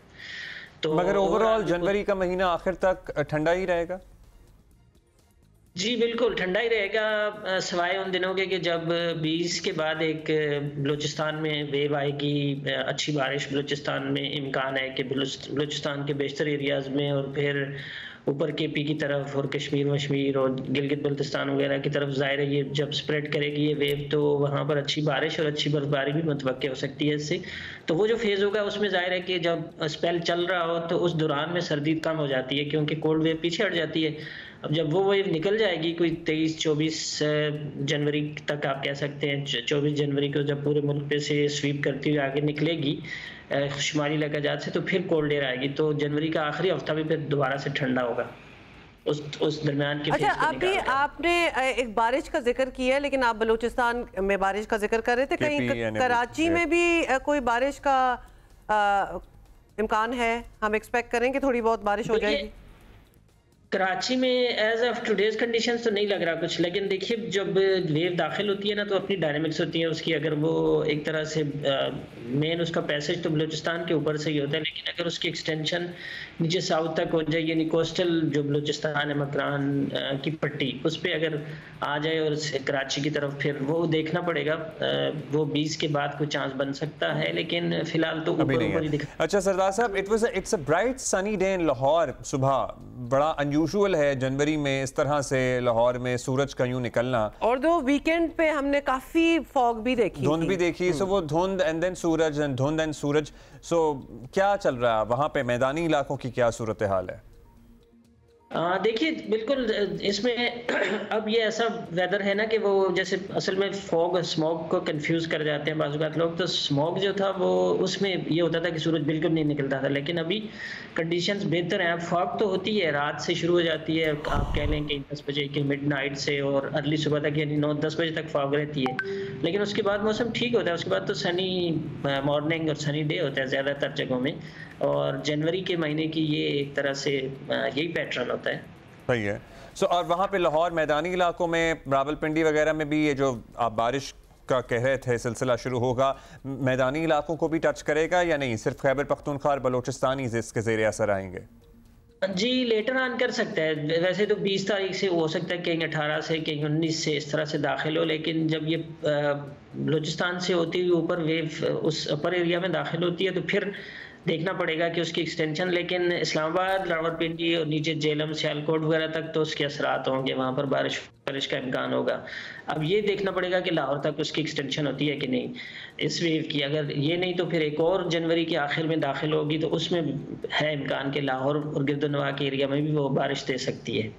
तो मगर ओवरऑल जनवरी का महीना आखिर तक ठंडा ही रहेगा? जी बिल्कुल ठंडा ही रहेगा, सिवाय उन दिनों के कि जब 20 के बाद एक बलूचिस्तान में वेव आएगी, अच्छी बारिश बलूचिस्तान में इम्कान है कि बलूचिस्तान के बेशतर एरियाज़ में, और फिर ऊपर KP की तरफ और कश्मीर वश्मीर और गिलगित बल्तिस्तान वगैरह की तरफ ज़ाहिर है ये जब स्प्रेड करेगी ये वेव, तो वहाँ पर अच्छी बारिश और अच्छी बर्फबारी भी मुतवक्के हो सकती है इससे। तो वो जो फेज़ होगा उसमें ज़ाहिर है कि जब स्पेल चल रहा हो तो उस दौरान में सर्दी कम हो जाती है, क्योंकि कोल्ड वेव पीछे हट जाती है। अब जब वो वेव निकल जाएगी कोई 23-24 जनवरी तक आप कह सकते हैं, 24 जनवरी को जब पूरे मुल्क पे से स्वीप करती हुई आगे निकलेगी शुमाली लहजात से, तो फिर कोल्ड एयर आएगी। तो जनवरी का आखिरी हफ्ता भी फिर दोबारा से ठंडा होगा उस दरमियान के। अच्छा, अभी आपने एक बारिश का जिक्र किया है, लेकिन आप बलूचिस्तान में बारिश का जिक्र कर रहे थे, कहीं कराची में भी कोई बारिश का इम्कान है? हम एक्सपेक्ट करें कि थोड़ी बहुत बारिश हो जाएगी? कराची में एज ऑफ टुडेज कंडीशंस तो नहीं लग रहा कुछ, लेकिन देखिए जब वेव दाखिल होती है ना तो अपनी डायनामिक्स होती है उसकी। अगर वो एक तरह से मेन उसका पैसेज तो बलूचिस्तान के ऊपर से ही होता है, लेकिन अगर उसकी एक्सटेंशन नीचे साउथ तक हो जाए, यानी कोस्टल जो बलूचिस्तान है मकरान की पट्टी उस पर अगर आ जाए और कराची की तरफ, फिर वो देखना पड़ेगा। वो 20 के बाद कोई चांस बन सकता है, लेकिन फिलहाल तो ऊपर ही दिख। अच्छा सरदार साहब, it's a bright sunny day in Lahore. सुबह बड़ा अनयूजुअल है जनवरी में इस तरह से लाहौर में सूरज का यूं निकलना, और दो वीकेंड पे हमने काफी फॉग भी देखी, धुंध भी देखी। सो वो धुंध एंड देन सूरज एंड धुंध एंड सूरज। सो क्या चल रहा है वहां पे, मैदानी इलाकों की क्या सूरत हाल है? देखिए बिल्कुल इसमें अब ये ऐसा वेदर है ना कि वो जैसे असल में फॉग और स्मॉग को कंफ्यूज कर जाते हैं बाज़ औक़ात लोग। तो स्मॉग जो था वो उसमें ये होता था कि सूरज बिल्कुल नहीं निकलता था, लेकिन अभी कंडीशंस बेहतर हैं। फॉग तो होती है, रात से शुरू हो जाती है, आप कह लें कि 10 बजे के मिडनाइट से और अर्ली सुबह तक, यानी 9-10 बजे तक फॉग रहती है, लेकिन उसके बाद मौसम ठीक होता है। उसके बाद तो सनी मॉर्निंग और सनी डे होता है ज़्यादातर जगहों में, और जनवरी के महीने की ये एक तरह से यही पैटर्न होता है। सही है। सो और वहाँ पे लाहौर मैदानी इलाकों में रावलपिंडी वगैरह में भी ये जो आप बारिश का कह रहे थे सिलसिला शुरू होगा, मैदानी इलाकों को भी टच करेगा या नहीं? सिर्फ खैबर पख्तूनख्वा और बलोचिस्तान ही इसके ज़ेरे असर आएंगे? जी लेटर ऑन कर सकता है। वैसे तो 20 तारीख से हो सकता है, कहीं 18 से, कहीं 19 से इस तरह से दाखिल हो, लेकिन जब ये बलूचिस्तान से होती हुई ऊपर वेव उस अपर एरिया में दाखिल होती है तो फिर देखना पड़ेगा कि उसकी एक्सटेंशन। लेकिन इस्लामाबाद, रावलपिंडी और नीचे जेलम, सियालकोट वगैरह तक तो उसके असरात होंगे, वहाँ पर बारिश का इम्कान होगा। अब ये देखना पड़ेगा कि लाहौर तक उसकी एक्सटेंशन होती है कि नहीं इस वेव की। अगर ये नहीं तो फिर एक और जनवरी के आखिर में दाखिल होगी, तो उसमें है इम्कान कि लाहौर और गिरदोनवा के एरिया में भी वो बारिश दे सकती है।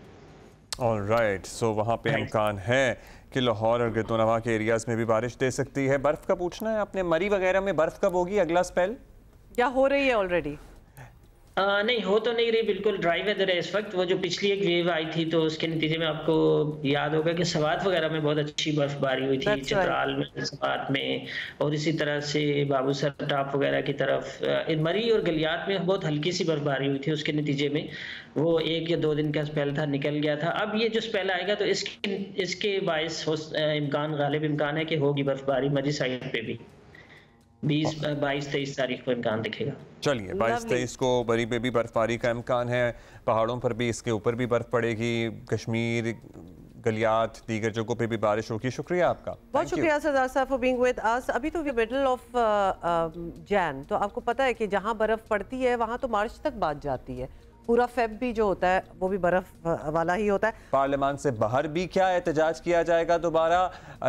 ऑलराइट, सो वहाँ पे इम्कान है कि लाहौर और गिरदोनवा के एरियाज में भी बारिश दे सकती है। बर्फ का पूछना है आपने, मरी वगैरह में बर्फ कब होगी अगला स्पेल? या हो रही है ऑलरेडी? नहीं हो तो नहीं रही, बिल्कुल ड्राई वेदर है इस वक्त। वो जो पिछली एक वेव आई थी तो उसके नतीजे में आपको याद होगा कि सवात वगैरह में बहुत अच्छी बर्फबारी हुई थी, चित्राल में, सवात में, और इसी तरह से बाबूसर टॉप वगैरह की तरफ मरी और गलियात में बहुत हल्की सी बर्फबारी हुई थी। उसके नतीजे में वो 1 या 2 दिन का स्पेल था, निकल गया था। अब ये जो स्पेल आएगा तो इसके बायस गालिब इम्कान है कि होगी बर्फबारी मरी साइड पे भी। 22-23 तारीख को इम्कान दिखेगा। चलिए 22-23 को बरी पे भी बर्फबारी का इम्कान है, पहाड़ों पर भी इसके ऊपर भी बर्फ पड़ेगी, कश्मीर, गलियात, दीगर जगहों पे भी बारिश होगी। शुक्रिया आपका, बहुत शुक्रिया सरदार साहब फॉर बीइंग विद अस। अभी तो मिडल ऑफ जैन, तो आपको पता है कि जहाँ बर्फ पड़ती है वहाँ तो मार्च तक बात जाती है। पूरा फेब भी जो होता है वो भी बर्फ वाला ही होता है। पार्लियामान से बाहर भी क्या एहतजाज किया जाएगा दोबारा,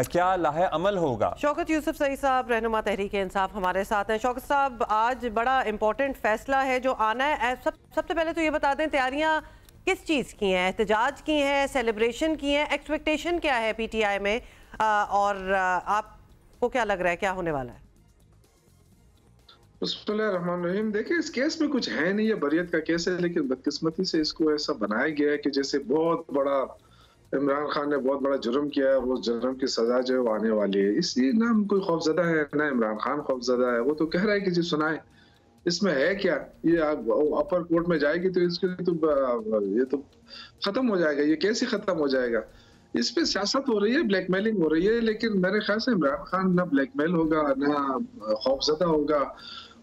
क्या लाहे अमल होगा? शौकत यूसुफ सईद साहब रहनुमा तहरीक इंसाफ हमारे साथ हैं। शौकत साहब, आज बड़ा इंपॉर्टेंट फैसला है जो आना है। सबसे पहले तो ये बता दें, तैयारियां किस चीज़ की हैं? एहतजाज की हैं, सेलिब्रेशन की हैं, एक्सपेक्टेशन क्या है PTI में, और आपको क्या लग रहा है क्या होने वाला है? बिस्मिल्लाहिर्रहमानिर्रहीम। देखिए, इस केस में कुछ है नहीं, ये बरियत का केस है, लेकिन बदकिस्मती से इसको ऐसा बनाया गया है कि जैसे बहुत बड़ा इमरान खान ने बहुत बड़ा जुर्म किया है, वो जुर्म की सजा जो है वो आने वाली है। इसलिए ना हम कोई खौफजदा है ना इमरान खान खौफजदा है। वो तो कह रहा है कि जी सुनाए इसमें है क्या, ये अपर कोर्ट में जाएगी तो इसके तो ये तो खत्म हो जाएगा, ये केस ही खत्म हो जाएगा। इस पे सियासत हो रही है, ब्लैकमेलिंग हो रही है, लेकिन मेरे ख्याल से इमरान खान ना ब्लैकमेल होगा ना खौफजदा होगा।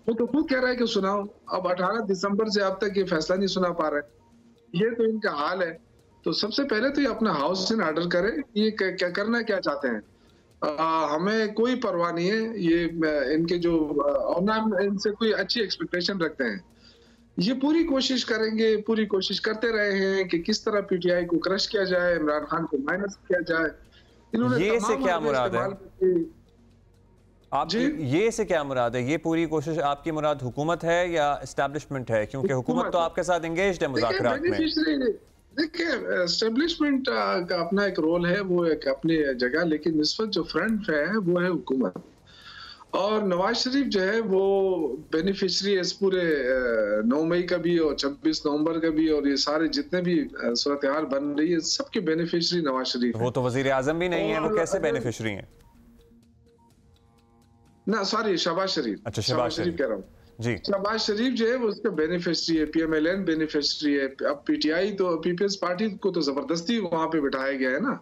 वो तो खुद कह रहा है कि सुनाओ। अब 18 दिसंबर से अब तक ये फैसला नहीं सुना पा रहे, ये तो इनका हाल है। तो सबसे पहले तो ये अपना हाउस इन ऑर्डर करें, ये क्या करना क्या चाहते हैं। हमें कोई परवाह नहीं है, ये इनके जो और ना इनसे कोई अच्छी एक्सपेक्टेशन रखते हैं। ये पूरी कोशिश करेंगे, पूरी कोशिश करते रहे हैं कि किस तरह PTI को क्रश किया जाए, इमरान खान को माइनस किया जाए। इन्होंने ये से क्या मुराद है आपकी? ये से क्या मुराद है? ये पूरी कोशिश आपकी मुराद हुकूमत है या एस्टैब्लिशमेंट है? क्योंकि हुकूमत तो आपके साथ एंगेज्ड है मुज़ाकरात में। देखिए, एस्टेब्लिशमेंट का अपना एक रोल है, वो एक अपनी जगह, लेकिन इस वक्त जो फ्रंट है वो है हुकूमत। और नवाज शरीफ जो है वो बेनिफिशरी इस पूरे 9 मई का भी और 26 नवंबर का भी, और ये सारे जितने भी सूरत हाल बन रही है सबके बेनिफिशरी नवाज शरीफ। वो तो वजीर आजम भी नहीं है, वो कैसे बेनिफिशरी हैं? ना सॉरी, शहबाज शरीफ। अच्छा, शहबाज शरीफ कह रहा हूँ जी। शहबाज शरीफ जो है वो उसका बेनिफिशरी है, PMLN बेनिफिशरी है। अब PTI तो पीपल्स पार्टी को तो जबरदस्ती वहां पे बिठाया गया है ना,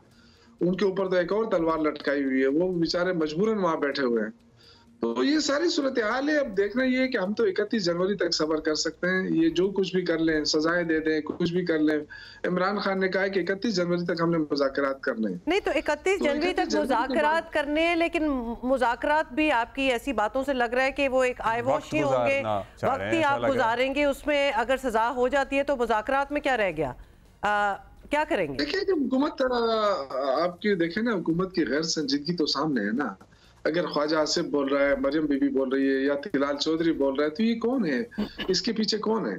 उनके ऊपर तो एक और तलवार लटकाई हुई है, वो बेचारे मजबूरन वहां बैठे हुए हैं। तो ये सारी सूरत हाल है। अब देखना ये है कि हम तो 31 जनवरी तक सब्र कर सकते हैं, ये जो कुछ भी कर लें, सजाएं दे दें, कुछ भी कर लें। इमरान खान ने कहा है कि 31 जनवरी तक हमने मुज़ाकरात करने हैं। नहीं तो 31 जनवरी तक मुज़ाकरात करने हैं, लेकिन मुज़ाकरात भी आपकी ऐसी बातों से लग रहा है कि वो एक आई वॉश ही होंगे, वक्त ही आप गुजारेंगे उसमें। अगर सजा हो जाती है तो मुज़ाकरात में क्या रह गया, क्या करेंगे? देखिए, हुकूमत आपकी देखें ना, हुकूमत की गैर संजीदगी तो सामने है ना। अगर ख्वाजा आसिफ बोल रहा है, मरियम बीबी बोल रही है, या तिलाल चौधरी बोल रहा है, तो ये कौन है? इसके पीछे कौन है?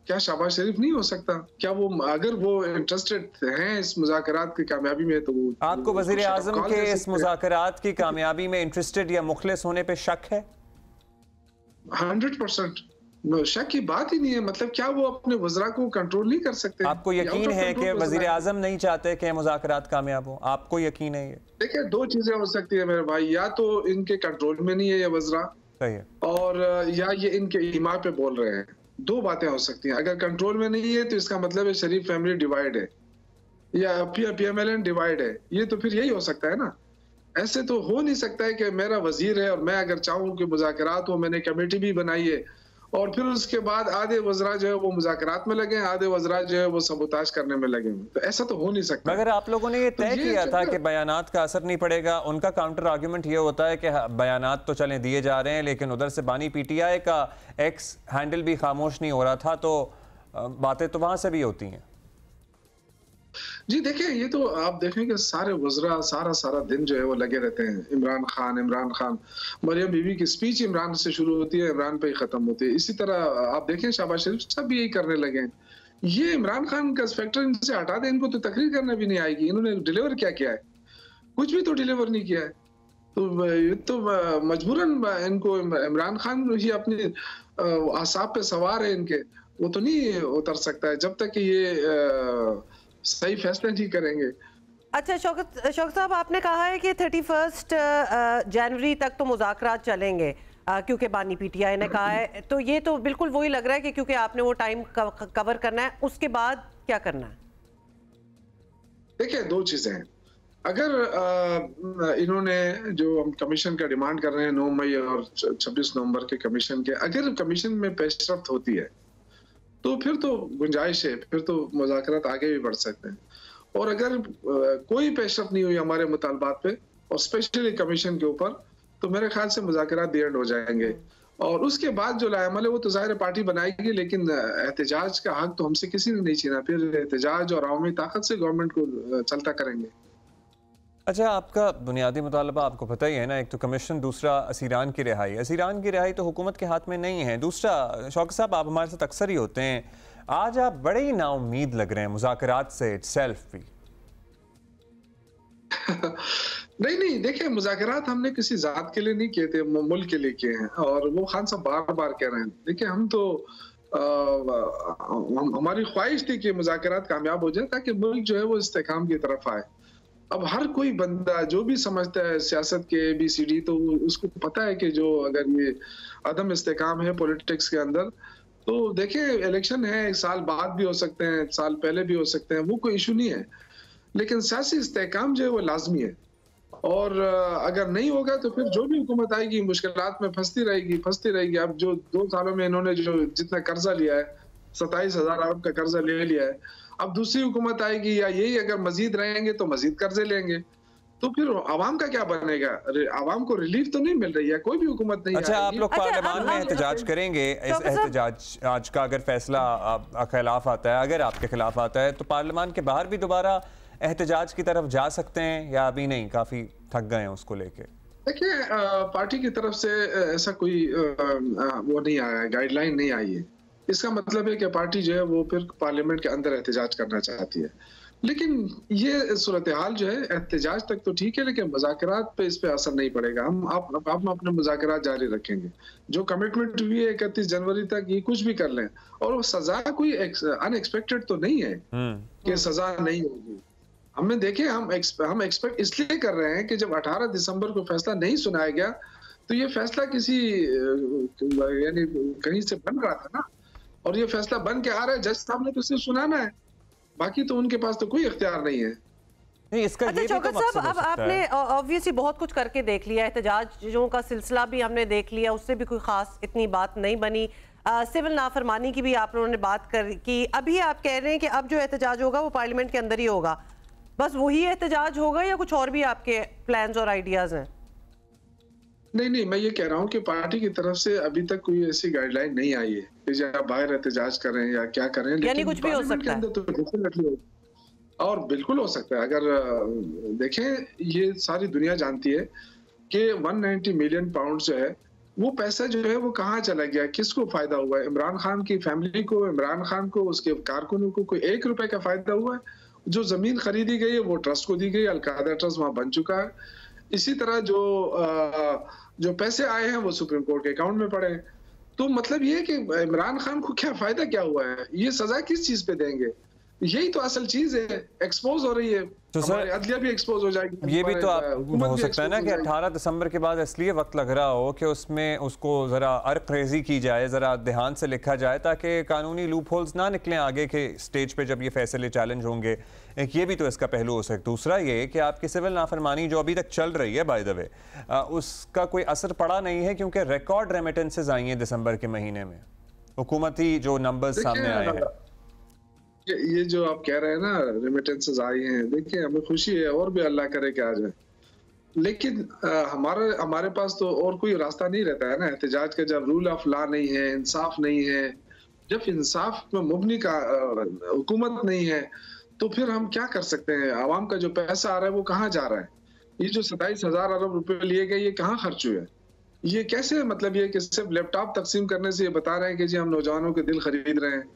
क्या शहबाज शरीफ नहीं हो सकता? क्या वो, अगर वो इंटरेस्टेड हैं इस मुज़ाकरात की कामयाबी में, तो वो आपको वज़ीर आज़म के इस मुज़ाकरात की कामयाबी में इंटरेस्टेड या मुखलिस होने पे शक है? 100% शक की बात ही नहीं है। मतलब क्या वो अपने वज़रा को कंट्रोल नहीं कर सकते? आपको यकीन है कि वज़ीर आज़म नहीं चाहते कि मुज़ाकरात कामयाब हो? आपको यकीन है? ये देखिए, 2 चीजें हो सकती है मेरे भाई, या तो इनके कंट्रोल में नहीं है ये वज़रा, सही है, और या ये इनके ईमा पे बोल रहे हैं। 2 बातें हो सकती हैं। अगर कंट्रोल में नहीं है तो इसका मतलब है शरीफ फैमिली डिवाइड है या PMLN डिवाइड है। ये तो फिर यही हो सकता है ना। ऐसे तो हो नहीं सकता है कि मेरा वजीर है और मैं अगर चाहूँ कि मुज़ाकरात हो, मैंने कमेटी भी बनाई है, और फिर उसके बाद आधे वज़रा जो है वो मुज़ाकरात में लगे, आधे वज़रा जो है वो सबूताज करने में लगे। तो ऐसा तो हो नहीं सकता। मगर आप लोगों ने ये तय किया था कि बयानात का असर नहीं पड़ेगा। उनका काउंटर आर्ग्यूमेंट ये होता है कि बयानात तो चलें दिए जा रहे हैं, लेकिन उधर से बानी PTI का एक्स हैंडल भी खामोश नहीं हो रहा था, तो बातें तो वहां से भी होती हैं। जी देखिए, ये तो आप देखें कि सारे वज़रा सारा दिन जो है वो लगे रहते हैं। इमरान खान, मरियम बीबी की स्पीच इमरान से शुरू होती है, इमरान पे ही खत्म होती है। इसी तरह आप देखें शहबाज शरीफ सब भी यही करने लगे हैं ये इमरान खान का फैक्टर इनसे हटा दे, इनको तो तकरीर करना भी नहीं आएगी। इन्होंने डिलीवर क्या किया है? कुछ भी तो डिलीवर नहीं किया है। तो ये तो मजबूरन इनको इमरान खान ही अपने आसाब पे सवार है इनके, वो तो नहीं उतर सकता है जब तक कि ये सही फैसले नहीं करेंगे। अच्छा शौकत साहब, आपने कहा है कि 31 जनवरी तक तो मुज़ाकरात चलेंगे क्योंकि बानी पीटीआई ने कहा है, तो ये तो बिल्कुल वही लग रहा है कि क्योंकि आपने वो टाइम कवर करना है, उसके बाद क्या करना है? देखिए, दो चीजें हैं। अगर इन्होंने जो हम कमीशन का डिमांड कर रहे हैं 9 मई और 26 नवंबर के कमीशन के, अगर कमीशन में पेशरफ्त होती है तो फिर तो गुंजाइश है, फिर तो मुज़ाकरात आगे भी बढ़ सकते हैं। और अगर कोई पेशरफ्त नहीं हुई हमारे मुतालबात पे और स्पेशली कमीशन के ऊपर, तो मेरे ख्याल से मुज़ाकरात दी एंड हो जाएंगे। और उसके बाद जो लाएमल है वो तो ज़ाहिर पार्टी बनाएगी, लेकिन एहतजाज का हक तो हमसे किसी ने नहीं छीना। फिर एहतजाज और अवामी ताकत से गवर्नमेंट को चलता करेंगे। अच्छा, आपका बुनियादी मुतालबा आपको पता ही है ना, एक तो कमीशन, दूसरा असीरान की रिहाई। असीरान की रिहाई तो हुकूमत के हाथ में नहीं है। दूसरा, शौकत साहब आप हमारे साथ अक्सर ही होते हैं, आज आप बड़े ही नाउम्मीद लग रहे हैं मुज़ाकरात से इटसेल्फ भी। नहीं, देखिए, मुज़ाकरात हमने किसी जात के लिए नहीं किए थे, मुल्क के लिए किए हैं। और वो खान साहब बार बार कह रहे हैं। देखिए, हम तो हमारी ख्वाहिश थी कि मुज़ाकरात कामयाब हो जाए ताकि मुल्क जो है वो इस्तेकाम की तरफ आए। अब हर कोई बंदा जो भी समझता है सियासत के ABCD, तो उसको पता है कि जो अगर ये अदम इस्तेकाम है पॉलिटिक्स के अंदर, तो देखिए इलेक्शन है, 1 साल बाद भी हो सकते हैं, 1 साल पहले भी हो सकते हैं, वो कोई इशू नहीं है। लेकिन सियासी इस्तेकाम जो है वो लाजमी है। और अगर नहीं होगा तो फिर जो भी हुकूमत आएगी मुश्किलात में फंसती रहेगी। अब जो 2 सालों में इन्होंने जो जितना कर्जा लिया है, 27,000 अरब का कर्जा ले लिया है, अब दूसरी हुकूमत आएगी या यही अगर मजीद रहेंगे तो मजीद कर्जे लेंगे, तो फिर आवाम का क्या बनेगा? आवाम को रिलीफ तो नहीं मिल रही है, कोई भी हुकूमत नहीं। अच्छा, आप लोग पार्लियामान में एहतजाज करेंगे, इस एहतजाज आज का अगर फैसला खिलाफ आता है, अगर आपके खिलाफ आता है, तो पार्लियामान के बाहर भी दोबारा एहतजाज की तरफ जा सकते हैं या अभी नहीं, काफी थक गए हैं उसको लेके? देखिए, पार्टी की तरफ से ऐसा कोई वो नहीं आया है, गाइडलाइन नहीं आई है। इसका मतलब है कि पार्टी जो है वो फिर पार्लियामेंट के अंदर एहतजाज करना चाहती है। लेकिन ये सूरत हाल जो है, एहतजाज तक तो ठीक है, लेकिन मुज़ाकरात पे इस पे असर नहीं पड़ेगा। हम अपने मुज़ाकरात जारी रखेंगे। जो कमिटमेंट हुई है 31 जनवरी तक, ये कुछ भी कर लें। और वो सजा कोई अनएक्सपेक्टेड तो नहीं है कि सजा नहीं होगी। हमने देखे, हम एक्सपेक्ट इसलिए कर रहे हैं कि जब 18 दिसंबर को फैसला नहीं सुनाया गया, तो ये फैसला किसी यानी कहीं से बन रहा था ना, और ये फैसला बन के आ रहा है, जज साहब ने तो सिर्फ सुनाना है, बाकी तो उनके पास तो कोई इख्तियार नहीं है। नहीं, इसका अच्छा शौकत साहब, अब आपने ऑब्वियसली बहुत कुछ करके देख लिया, एहतजाजों का सिलसिला भी हमने देख लिया, उससे भी कोई खास इतनी बात नहीं बनी। सिविल नाफरमानी की भी आप लोगों ने बात कर की। अभी आप कह रहे हैं कि अब जो एहतजाज होगा वो पार्लियामेंट के अंदर ही होगा, बस वही एहतजाज होगा या कुछ और भी आपके प्लान्स और आइडियाज हैं? नहीं, मैं ये कह रहा हूँ कि पार्टी की तरफ से अभी तक कोई ऐसी गाइडलाइन नहीं आई है कि या बाहर एहतजाज करें या क्या करें, यानी कुछ भी हो सकता है तो डेफिनेटली, और बिल्कुल हो सकता है। अगर देखें, ये सारी दुनिया जानती है कि 190 मिलियन पाउंड जो है वो पैसा जो है वो कहाँ चला गया, किसको फायदा हुआ है? इमरान खान की फैमिली को, इमरान खान को, उसके कारकुनों को कोई 1 रुपए का फायदा हुआ है? जो जमीन खरीदी गई है वो ट्रस्ट को दी गई, अलकायदा ट्रस्ट वहां बन चुका है। इसी तरह जो पैसे आए हैं वो सुप्रीम कोर्ट के अकाउंट में पड़े। तो मतलब ये कि इमरान खान को क्या फायदा क्या हुआ है, ये सजा किस चीज पे देंगे? यही तो असल चीज है, एक्सपोज हो रही है। तो सर अदलिया भी एक्सपोज हो जाएगी। ये भी तो आप हो सकता है ना कि 18 दिसंबर के बाद इसलिए वक्त लग रहा हो कि उसमें उसको जरा अर्क-रेज़ी की जाए, जरा ध्यान से लिखा जाए, ताकि कानूनी लूप होल्स ना निकलें आगे के स्टेज पे जब ये फैसले चैलेंज होंगे। एक ये भी तो इसका पहलू हो सकता है। दूसरा ये कि आपकी सिविल नाफरमानी जो अभी तक चल रही है, बाय द वे, उसका कोई असर पड़ा नहीं है क्योंकि रिकॉर्ड रेमिटेंसेज आई हैं दिसंबर के महीने में, हुकूमती जो नंबर्स सामने आए हैं। ये जो आप कह रहे हैं ना, रेमिटेंसेस आई हैं, देखिए हमें खुशी है, और भी अल्लाह करे कि आ जाए। लेकिन हमारे पास तो और कोई रास्ता नहीं रहता है ना एहतजाज का, जब रूल ऑफ लॉ नहीं है, इंसाफ नहीं है, जब इंसाफ में मुबनी का हुकूमत नहीं है, तो फिर हम क्या कर सकते हैं? आवाम का जो पैसा आ रहा है वो कहाँ जा रहा है? ये जो 27,000 अरब रुपए लिए गए, ये कहाँ खर्च हुए? ये कैसे, मतलब ये कि सिर्फ लैपटॉप तकसीम करने से ये बता रहे हैं कि जी हम नौजवानों के दिल खरीद रहे हैं?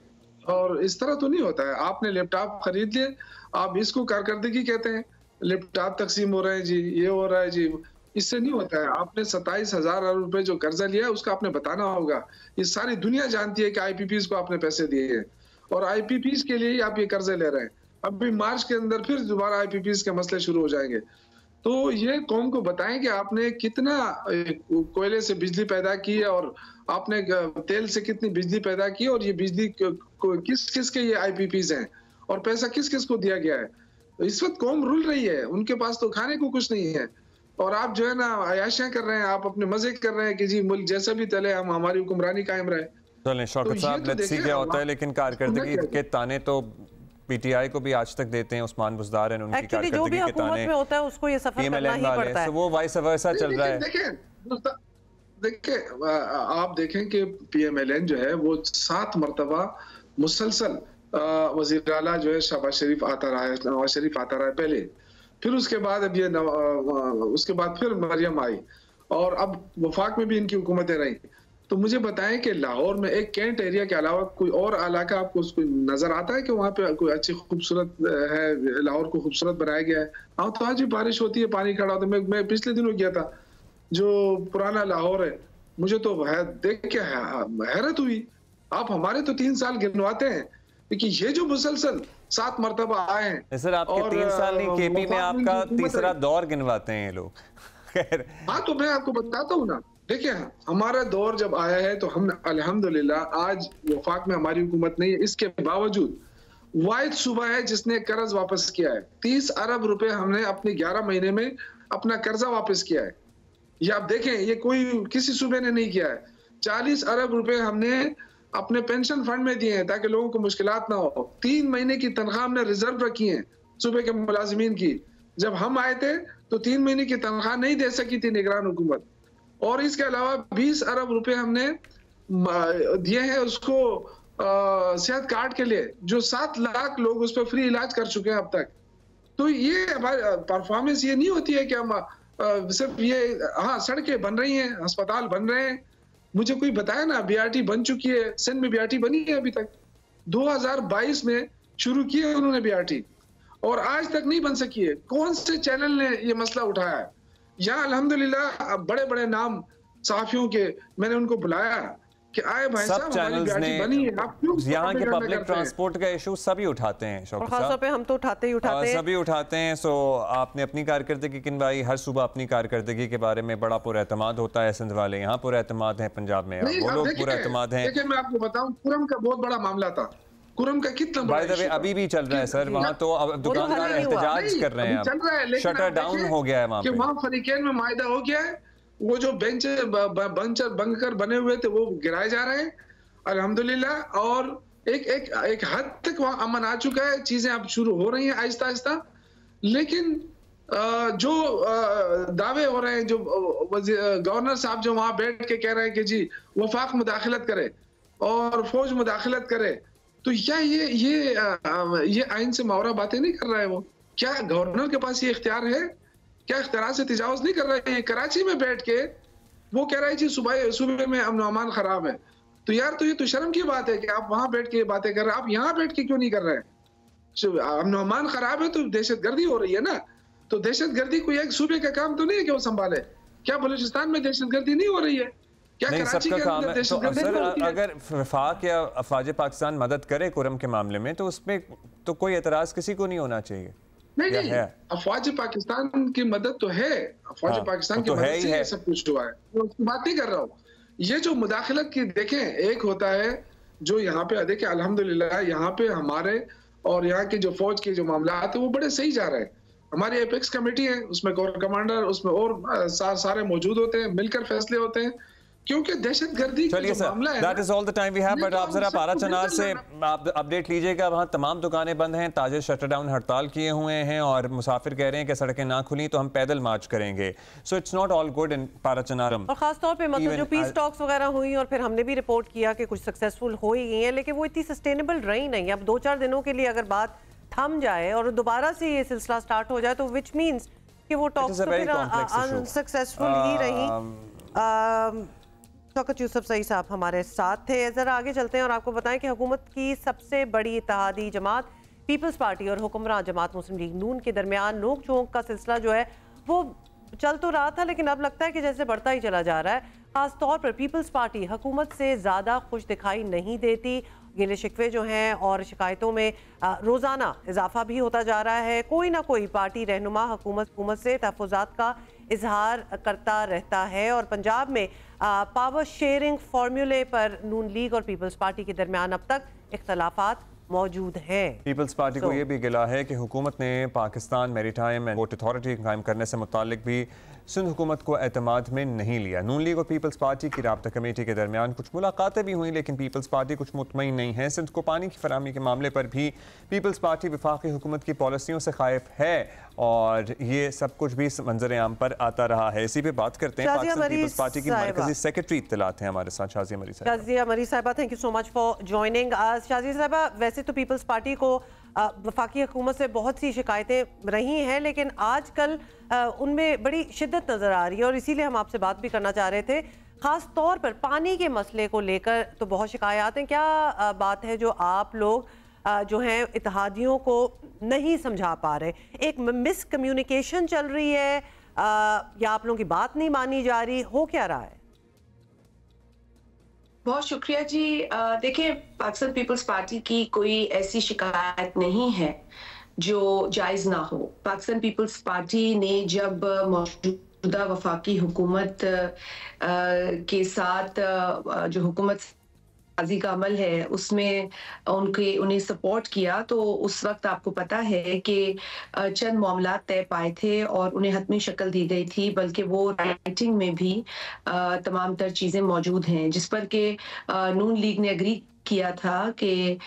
और इस तरह तो नहीं होता है। आपने लैपटॉप खरीद लिए, आप इसको कारकर्दगी कहते हैं, लैपटॉप तकसीम हो रहे हैं जी, ये हो रहा है जी, इससे नहीं होता है। आपने 27,000 अरब रुपए जो कर्जा लिया है उसका आपने बताना होगा। ये सारी दुनिया जानती है कि आईपीपीज को आपने पैसे दिए हैं और आईपीपीज के लिए ही आप ये कर्जे ले रहे हैं। अभी मार्च के अंदर फिर दोबारा आईपीपीज के मसले शुरू हो जाएंगे। तो ये कौम को बताएं कि आपने कितना कोयले से बिजली पैदा की है और आपने तेल से कितनी बिजली पैदा की और ये बिजली किस किस के ये आईपीपीज हैं और पैसा किस किस को दिया गया है। इस वक्त कौम रुल रही है, उनके पास तो खाने को कुछ नहीं है और आप जो है ना अयाशियां कर रहे हैं, आप अपने मजे कर रहे हैं कि जी मुल्क जैसा भी चले, हम हमारी हुक्मरानी कायम रहे। चलें शौकत साहब, लेट्स सी क्या होता है। लेकिन कारकर्दगी के ताने तो पीटीआई को भी आज तक देते हैं, उस्मान बुज़दार हैं, उनकी कारकर्दगी के ताने होता है उसको ये सफर करना ही पड़ता है, वो वाइस वर्सा चल रहा है। देखिए आप देखें कि पीएमएलएन जो है वो 7 मरतबा मुसलसल वज़ीर आला जो है शहबाज शरीफ आता रहा है, नवाज शरीफ आता रहा है पहले, फिर उसके बाद अब ये उसके बाद फिर मरियम आई और अब वफाक में भी इनकी हुकूमतें रही। तो मुझे बताएं कि लाहौर में एक कैंट एरिया के अलावा कोई और इलाका आपको नजर आता है कि वहाँ पे कोई अच्छी खूबसूरत है, लाहौर को खूबसूरत बनाया गया है? हाँ, तो आज भी बारिश होती है, पानी खड़ा होता है। मैं पिछले दिनों गया था जो पुराना लाहौर है, मुझे तो देख के हैरत हुई। आप हमारे तो 3 साल गिनवाते हैं, लेकिन ये जो मुसलसल 7 मरतबा आए हैं सर, आपके 3 साल नहीं, केपी में आपका तीसरा दौर गिनवाते हैं ये लोग। हाँ, तो मैं आपको बताता हूँ ना, देखिए हमारा दौर जब आया है तो हमने अल्हम्दुलिल्लाह आज वफाक में हमारी हुकूमत नहीं है, इसके बावजूद वाहिद सूबा है जिसने कर्ज वापस किया है। 30 अरब रुपए हमने अपने 11 महीने में अपना कर्जा वापस किया है। ये आप देखें, ये कोई किसी सूबे ने नहीं किया है। 40 अरब रुपए हमने अपने पेंशन फंड में दिए हैं ताकि लोगों को मुश्किलात ना हो। 3 महीने की तनख्वाह हमने रिजर्व रखी है सूबे के मुलाजिमीन की। जब हम आए थे तो 3 महीने की तनख्वाह नहीं दे सकी थी निगरान हुकूमत। और इसके अलावा 20 अरब रुपए हमने दिए हैं उसको सेहत कार्ड के लिए, जो 7 लाख लोग उस पर फ्री इलाज कर चुके हैं अब तक। तो ये हमारी परफॉर्मेंस ये नहीं होती है कि हम सिर्फ ये, हाँ सड़कें बन रही हैं, अस्पताल बन रहे हैं, मुझे कोई बताया ना बीआरटी बन चुकी है, सिंध में बीआरटी बनी है अभी तक, 2022 में शुरू की है उन्होंने बीआरटी और आज तक नहीं बन सकी है। कौन से चैनल ने ये मसला उठाया है? यहाँ अल्हम्दुलिल्लाह बड़े बड़े नाम सहाफियों के मैंने उनको बुलाया कि आए भाई साहब हमारी बीआरटी बनी है, आप क्यों यहाँ के पब्लिक ट्रांसपोर्ट का इशू सभी उठाते हैं, खासतौर पे हम तो उठाते ही उठाते हैं, सभी उठाते हैं। सो आपने अपनी कारकर्दगी गिनवाई, हर सुबह अपनी कारकर्दगी के बारे में बड़ा पुरएतमाद होता है, सिंध वाले यहाँ पुरएतमाद हैं, पंजाब में वो लोग पुरएतमाद हैं। देखिए मैं आपको बताऊं, कुरम का बहुत बड़ा मामला था, कुरम का कितना बड़ा अभी भी चल रहा है सर वहाँ, तो अब दुकानदार एहतजाज कर रहे हैं, शटर डाउन हो गया है वहाँ पे, वहाँ फरीकैन में मायदा हो गया है, वो जो बंकर बने हुए थे वो गिराए जा रहे हैं अल्हम्दुलिल्लाह। और एक हद तक वहाँ अमन आ चुका है, चीजें अब शुरू हो रही हैं आहिस्ता आहिस्ता। लेकिन जो दावे हो रहे हैं, जो गवर्नर साहब जो वहाँ बैठ के कह रहे हैं कि जी वफाक मुदाखलत करे और फौज मुदाखलत करे, तो क्या ये आइन से मावरा बातें नहीं कर रहा है? वो क्या गवर्नर के पास ये इख्तियार है? क्या इख्तियार से तजावुज नहीं कर रहे हैं? कराची में बैठ के वो कह रहा है जी सूबे में अमन अमान खराब है। तो यार, तो ये तो शर्म की बात है कि आप वहां बैठ के ये बातें कर रहे हैं, आप यहाँ बैठ के क्यों नहीं कर रहे हैं? अमन अमान खराब है तो दहशतगर्दी हो रही है ना, तो दहशतगर्दी कोई एक सूबे का काम तो नहीं है कि वो संभाले। क्या बलूचिस्तान में दहशतगर्दी नहीं हो रही है? क्या कराची के अंदर दहशतगर्दी नहीं होती है? अगर वफाक या अफवाज पाकिस्तान मदद करे कुरम के मामले में तो उसमें तो कोई एतराज किसी को नहीं होना चाहिए। नहीं, अफवाज पाकिस्तान की मदद तो है, अफवाज पाकिस्तान की मदद से ये सब कुछ हुआ है, मैं उसकी बात नहीं कर रहा हूँ। ये जो मुदाखलत की देखें, एक होता है जो यहाँ पे देखिए अल्हम्दुलिल्लाह यहाँ पे हमारे और यहाँ के जो फौज के जो मामला आते हैं वो बड़े सही जा रहे हैं। हमारी एपेक्स कमेटी है, उसमें कोर कमांडर, उसमें और सारे मौजूद होते हैं, मिलकर फैसले होते हैं, क्योंकि दहशतगर्दी का जो मामला है, that is all the time we have. But आप जरा पारा चनार से आप अपडेट लीजिएगा, वहाँ तमाम दुकानें बंद हैं, ताजिर शटर डाउन हड़ताल किए हुए हैं और मुसाफिर कह रहे हैं कि सड़कें ना खुली तो हम पैदल मार्च करेंगे। So it's not all good in पारा चनारम। और खासतौर पे मतलब जो पीस टॉक्स वगैरह हुई और फिर हमने भी रिपोर्ट किया कि कुछ सक्सेसफुल हो ही गई है, लेकिन वो इतनी सस्टेनेबल रही नहीं। अब 2-4 दिनों के लिए अगर बात थम जाए और दोबारा से ये सिलसिला स्टार्ट हो जाए तो विच मीन्स कि वो टॉक्स तो फिर अनसक्सेसफुल ही रही। शौकत यूसुफ सही साहब हमारे साथ थे। ज़रा आगे चलते हैं और आपको बताएं कि हुकूमत की सबसे बड़ी इत्तेहादी जमात पीपल्स पार्टी और हुक्मरान जमात मुस्लिम लीग नून के दरमियान नोक झोंक का सिलसिला जो है वो चल तो रहा था, लेकिन अब लगता है कि जैसे बढ़ता ही चला जा रहा है। खास तौर पर पीपल्स पार्टी हुकूमत से ज़्यादा खुश दिखाई नहीं देती। गिले शिकवे जो हैं और शिकायतों में रोज़ाना इजाफा भी होता जा रहा है। कोई ना कोई पार्टी रहनुमा हुकूमत से तहफ़्फ़ुज़ात का इजहार करता रहता है और पंजाब में पावर शेयरिंग फार्मूले पर नून लीग और पीपल्स पार्टी के दरमियान अब तक इख्तलाफात मौजूद हैं। पीपल्स पार्टी को यह भी गिला है कि हुकूमत ने Pakistan maritime and port authority कायम करने से मुतालिक भी सिंध हुकूमत को एतमाद में नहीं लिया। नून लीग और पीपल्स पार्टी की राब्ता कमेटी के दरमियान कुछ मुलाकातें भी हुई, लेकिन पीपल्स पार्टी कुछ मुतमईन नहीं है। सिंध को पानी की फराहमी के मामले पर भी पीपल्स पार्टी वफाकी हुकूमत की पॉलिसियों से खाइफ है और ये सब कुछ भी मंजर आम पर आता रहा है। इसी पे बात करते हैं। पाकिस्तान पीपल्स पार्टी की मरकजी सेक्रेटरी इत्तलात हैं हमारे साथ शाजिया मरी साहिबा। शाजिया मरी साहिबा, thank you so much for joining. Shazia साहिबा, वैसे तो पीपल्स पार्टी को वफाकी हुकूमत से बहुत सी शिकायतें रही हैं, लेकिन आजकल उनमें बड़ी शिद्दत नज़र आ रही है और इसीलिए हम आपसे बात भी करना चाह रहे थे। ख़ास तौर पर पानी के मसले को लेकर तो बहुत शिकायत हैं। क्या बात है जो आप लोग जो हैं इत्तेहादियों को नहीं समझा पा रहे? एक मिस कम्युनिकेशन चल रही है या आप लोगों की बात नहीं मानी जा रही, हो क्या रहा है? बहुत शुक्रिया जी। देखिए, पाकिस्तान पीपल्स पार्टी की कोई ऐसी शिकायत नहीं है जो जायज़ ना हो। पाकिस्तान पीपल्स पार्टी ने जब मौजूदा वफाकी हुकूमत के साथ जो हुकूमत साजी का अमल है उसमें उन्हें सपोर्ट किया, तो उस वक्त आपको पता है कि चंद मामला तय पाए थे और उन्हें हतमी शक्ल दी गई थी, बल्कि वो राइटिंग में भी तमाम तर चीज़ें मौजूद हैं जिस पर कि नून लीग ने एग्री किया था कि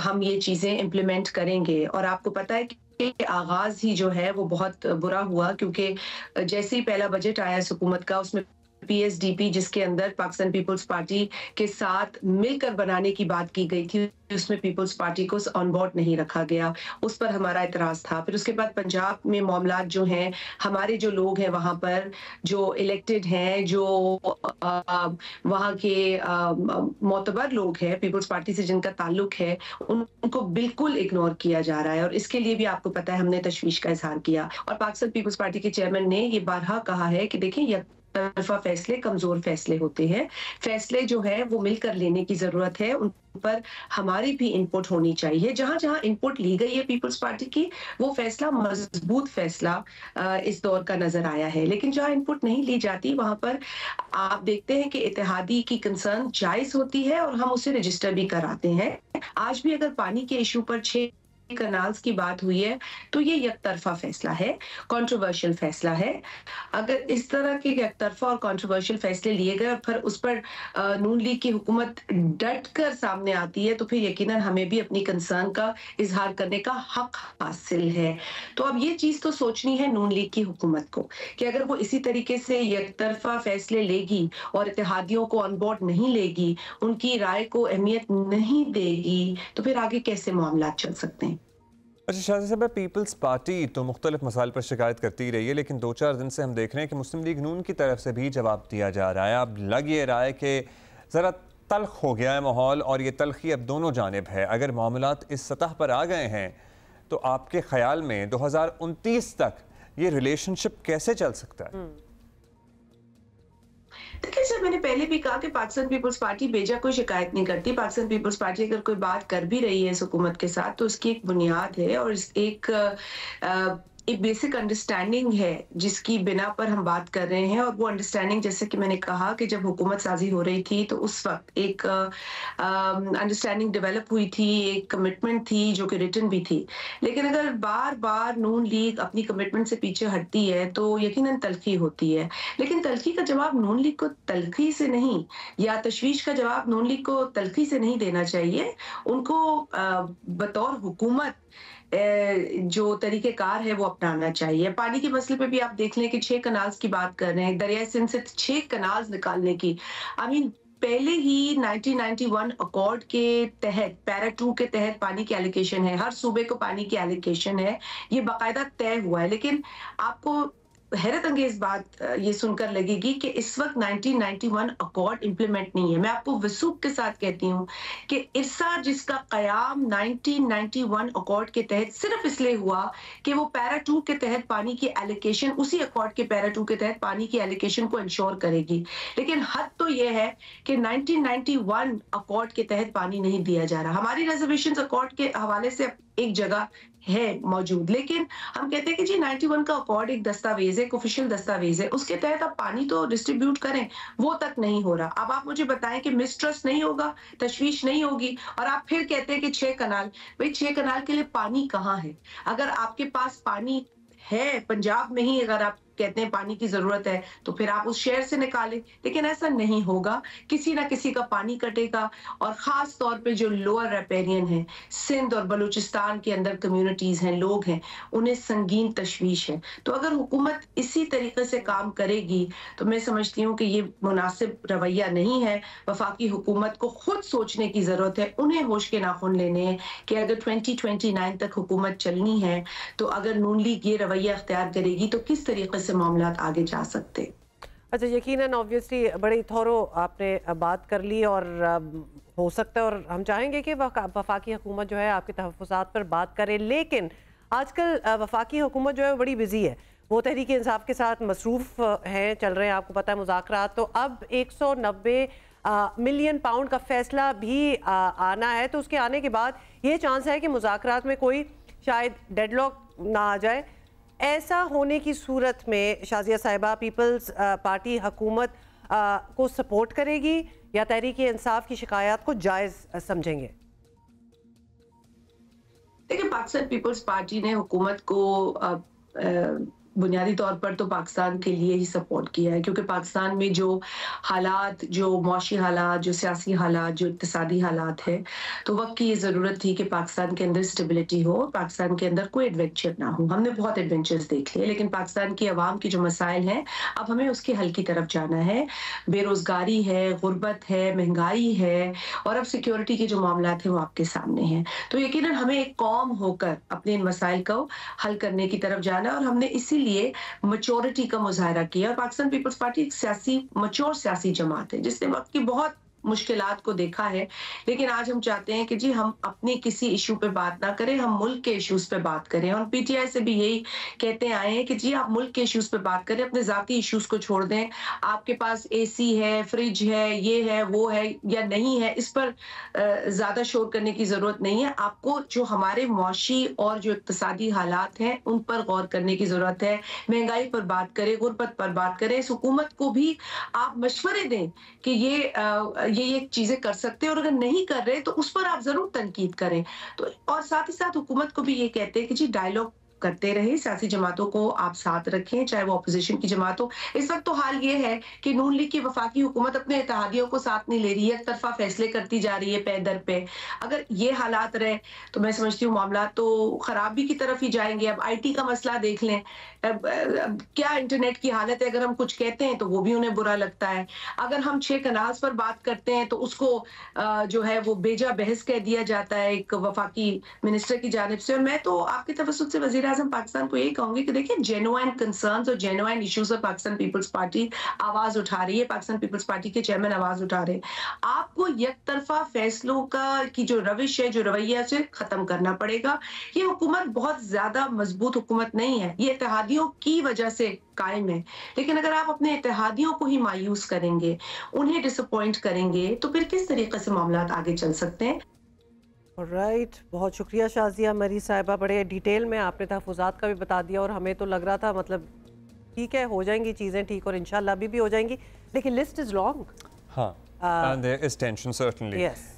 हम ये चीज़ें इम्प्लीमेंट करेंगे। और आपको पता है कि आगाज ही जो है वो बहुत बुरा हुआ, क्योंकि जैसे ही पहला बजट आया इस हुकूमत का उसमें PSDP जिसके अंदर पाकिस्तान पीपल्स पार्टी के साथ मिलकर बनाने की बात की गई थी, उसमें पीपल्स पार्टी को ऑन बोर्ड नहीं रखा गया। उस पर हमारा इतराज था। फिर उसके बाद पंजाब में मामलात जो हैं, हमारे जो लोग हैं वहाँ पर जो इलेक्टेड हैं, जो वहाँ के मोतबर लोग हैं पीपल्स पार्टी से जिनका ताल्लुक है, उनको बिल्कुल इग्नोर किया जा रहा है। और इसके लिए भी आपको पता है हमने तशवीश का इजहार किया और पाकिस्तान पीपल्स पार्टी के चेयरमैन ने ये बारहा कहा है कि देखिए तरफा फैसले कमजोर फैसले होते हैं। फैसले जो है वो मिलकर लेने की जरूरत है, उन पर हमारी भी इनपुट होनी चाहिए। जहां जहां इनपुट ली गई है पीपल्स पार्टी की, वो फैसला मजबूत फैसला इस दौर का नजर आया है। लेकिन जहां इनपुट नहीं ली जाती वहां पर आप देखते हैं कि इत्तेहादी की कंसर्न जायज होती है और हम उसे रजिस्टर भी कराते हैं। आज भी अगर पानी के इशू पर 6 कनाल्स की बात हुई है तो ये यकतरफा फैसला है, कंट्रोवर्शियल फैसला है। अगर इस तरह के यकतरफा और कंट्रोवर्शियल फैसले लिए गए और फिर उस पर नून लीग की हुकूमत डट कर सामने आती है तो फिर यकीनन हमें भी अपनी कंसर्न का इजहार करने का हक हासिल है। तो अब ये चीज तो सोचनी है नून लीग की हुकूमत को कि अगर वो इसी तरीके से यकतरफा फैसले लेगी और इत्तेहादियों को ऑन बोर्ड नहीं लेगी, उनकी राय को अहमियत नहीं देगी, तो फिर आगे कैसे मामला चल सकते हैं। अच्छा शाजिया साहब, पीपल्स पार्टी तो मुख्तलिफ मसाइल पर शिकायत करती रही है, लेकिन 2-4 दिन से हम देख रहे हैं कि मुस्लिम लीग नून की तरफ से भी जवाब दिया जा रहा है। अब लग ये रहा है कि ज़रा तल्ख हो गया है माहौल और ये तल्खी अब दोनों जानिब है। अगर मामलात इस सतह पर आ गए हैं तो आपके ख्याल में 2029 तक ये रिलेशनशिप कैसे चल सकता है? देखिए सर, मैंने पहले भी कहा कि पाकिस्तान पीपल्स पार्टी बेजा कोई शिकायत नहीं करती। पाकिस्तान पीपल्स पार्टी अगर कोई बात कर भी रही है इस हुकूमत के साथ तो उसकी एक बुनियाद है और एक बेसिक अंडरस्टैंडिंग है जिसकी बिना पर हम बात कर रहे हैं। और वो अंडरस्टैंडिंग, जैसे कि मैंने कहा कि जब हुकूमत साजी हो रही थी तो उस वक्त एक अंडरस्टैंडिंग डेवलप हुई थी, एक कमिटमेंट थी जो कि रिटन भी थी। लेकिन अगर बार बार नून लीग अपनी कमिटमेंट से पीछे हटती है तो यकीनन तल्खी होती है। लेकिन तल्खी का जवाब नून लीग को तल्खी से नहीं, या तशवीश का जवाब नून लीग को तल्खी से नहीं देना चाहिए। उनको बतौर हुकूमत जो तरीकेकार है वो अपनाना चाहिए। पानी के मसले पे भी आप देख लें कि 6 कनाल्स की बात कर रहे हैं, दरिया सिंध से 6 कनाल्स निकालने की। पहले ही 1991 अकॉर्ड के तहत पैरा 2 के तहत पानी की एलोकेशन है, हर सूबे को पानी की एलोकेशन है, ये बाकायदा तय हुआ है। लेकिन आपको हैरत अंगेज बात ये सुनकर लगेगी कि इस वक्त 1991 अकॉर्ड इंप्लीमेंट नहीं है। मैं आपको वसूख के साथ कहती हूँ कि इरसा जिसका कयाम 1991 अकॉर्ड के तहत सिर्फ इसलिए हुआ कि वो पैरा 2 के तहत पानी की एलोकेशन, उसी अकॉर्ड के पैरा 2 के तहत पानी की एलोकेशन को इंश्योर करेगी। लेकिन हद तो ये है कि 1991 अकॉर्ड के तहत पानी नहीं दिया जा रहा। हमारी रिजर्वेशन अकॉर्ड के हवाले से एक जगह है मौजूद, लेकिन हम कहते हैं कि जी 91 का अकॉर्ड एक दस्तावेज है, एक ऑफिशियल दस्तावेज है, उसके तहत आप पानी तो डिस्ट्रीब्यूट करें, वो तक नहीं हो रहा। अब आप मुझे बताएं कि मिसट्रस्ट नहीं होगा, तशवीश नहीं होगी, और आप फिर कहते हैं कि 6 कनाल। भाई 6 कनाल के लिए पानी कहाँ है? अगर आपके पास पानी है पंजाब में ही, अगर आप कहते हैं पानी की जरूरत है, तो फिर आप उस शहर से निकालें, लेकिन ऐसा नहीं होगा। किसी ना किसी का पानी कटेगा, और खास तौर पे जो लोअर रैपेरियन है, सिंध और बलूचिस्तान के अंदर कम्युनिटीज हैं, लोग हैं, उन्हें संगीन तशवीश है। तो अगर हुकूमत इसी तरीके से काम करेगी तो मैं समझती हूँ कि ये मुनासिब रवैया नहीं है। वफाकी हुकूमत को खुद सोचने की जरूरत है, उन्हें होश के नाखून लेने हैं कि अगर 2029 तक हुकूमत चलनी है तो अगर नून लीग ये रवैया अख्तियार करेगी तो किस तरीके से मामला आगे जा सकते। अच्छा, यकीनन ऑब्वियसली बड़ी थोरो आपने बात कर ली, और हो सकता है और हम चाहेंगे कि वफाकी हुकूमत जो है आपके तहफ़्फ़ुज़ात पर बात करे, लेकिन आजकल वफाकी हुकूमत जो है बड़ी बिजी है, वो तहरीक इंसाफ के साथ मसरूफ़ हैं, चल रहे हैं, आपको पता है मुज़ाकरात। तो अब 190 मिलियन पाउंड का फैसला भी आना है, तो उसके आने के बाद ये चांस है कि मुज़ाकरात में कोई शायद डेडलॉक ना आ जाए। ऐसा होने की सूरत में शाजिया साहिबा, पीपल्स पार्टी हुकूमत को सपोर्ट करेगी या तहरीक इंसाफ की शिकायत को जायज़ समझेंगे? देखिए, पाकिस्तान पीपल्स पार्टी ने हुकूमत को बुनियादी तौर पर तो पाकिस्तान के लिए ही सपोर्ट किया है, क्योंकि पाकिस्तान में जो हालात, जो मौशी हालात, जो सियासी हालात, जो इक्तिसादी हालात है, तो वक्त की ये ज़रूरत थी कि पाकिस्तान के अंदर स्टेबिलिटी हो, पाकिस्तान के अंदर कोई एडवेंचर ना हो। हमने बहुत एडवेंचर्स देख लिए, लेकिन पाकिस्तान की आवाम की जो मसाइल हैं, अब हमें उसके हल की तरफ जाना है। बेरोज़गारी है, गुर्बत है, महंगाई है, और अब सिक्योरिटी के जो मामला हैं वो आपके सामने हैं। तो यकीनन हमें एक कौम होकर अपने इन मसाइल को हल करने की तरफ जाना है, और हमने इसीलिए मैच्योरिटी का मुजाहरा किया। पाकिस्तान पीपल्स पार्टी एक मैच्योर सियासी जमात है जिसने वक्त की बहुत मुश्किलात को देखा है, लेकिन आज हम चाहते हैं कि जी हम अपने किसी इशू पे बात ना करें, हम मुल्क के इश्यूज पे बात करें। और पीटीआई से भी यही कहते आए हैं कि जी आप मुल्क के इश्यूज पे बात करें, अपने जाती इश्यूज को छोड़ दें। आपके पास एसी है, फ्रिज है, ये है, वो है या नहीं है, इस पर ज्यादा शोर करने की जरूरत नहीं है। आपको जो हमारे मौशी और जो इक्तिसादी हालात हैं उन पर गौर करने की जरूरत है। महंगाई पर बात करें, गुर्बत पर बात करें। इस हुकूमत को भी आप मशवरे दें कि ये चीजें कर सकते हैं, और अगर नहीं कर रहे तो उस पर आप जरूर तनकीद करें। तो और साथ ही साथ हुकूमत को भी ये कहते हैं कि जी डायलॉग करते रहे, सियासी जमातों को आप साथ रखें, चाहे वो अपोजिशन की जमात हो। इस वक्त तो हाल ये है कि नून लीग की वफाकी हुकूमत अपने इत्तेहादियों को साथ नहीं ले रही है, एक तरफा फैसले करती जा रही है पे दर पे। अगर ये हालात रहे तो मैं समझती हूँ मामला तो खराबी की तरफ ही जाएंगे। अब IT का मसला देख लें, अब क्या इंटरनेट की हालत है, अगर हम कुछ कहते हैं तो वो भी उन्हें बुरा लगता है। अगर हम 6 कनाल्स पर बात करते हैं तो उसको जो है वो बेजा बहस कह दिया जाता है एक वफाकी मिनिस्टर की जानिब से। और मैं तो आपकी तवज्जुह से वज़ीर आज़म पाकिस्तान को यही कहूंगी कि देखिए, जेन्युइन कंसर्न्स और जेन्युइन इश्यूज पर पाकिस्तान पीपल्स पार्टी आवाज उठा रही है, पाकिस्तान पीपल्स पार्टी के चेयरमैन आवाज उठा रहे हैं। आपको एक तरफा फैसलों की जो रविश है, जो रवैया से खत्म करना पड़ेगा। ये हुकूमत बहुत ज्यादा मजबूत हुकूमत नहीं है, ये इत्तेहादियों की वजह से कायम है। लेकिन अगर आप अपने इत्तेहादियों को ही मायूस करेंगे, उन्हें डिसअपॉइंट करेंगे, तो फिर किस तरीके से मामला आगे चल सकते हैं। राइट, बहुत शुक्रिया शाजिया मरी साहिबा, बड़े डिटेल में आपने तहफ़्फ़ुज़ात का भी बता दिया, और हमें तो लग रहा था मतलब ठीक है हो जाएंगी चीज़ें ठीक, और इंशाल्लाह अभी भी हो जाएंगी, लेकिन लिस्ट इज़ लॉन्ग। हाँ, and there is tension certainly. Yes.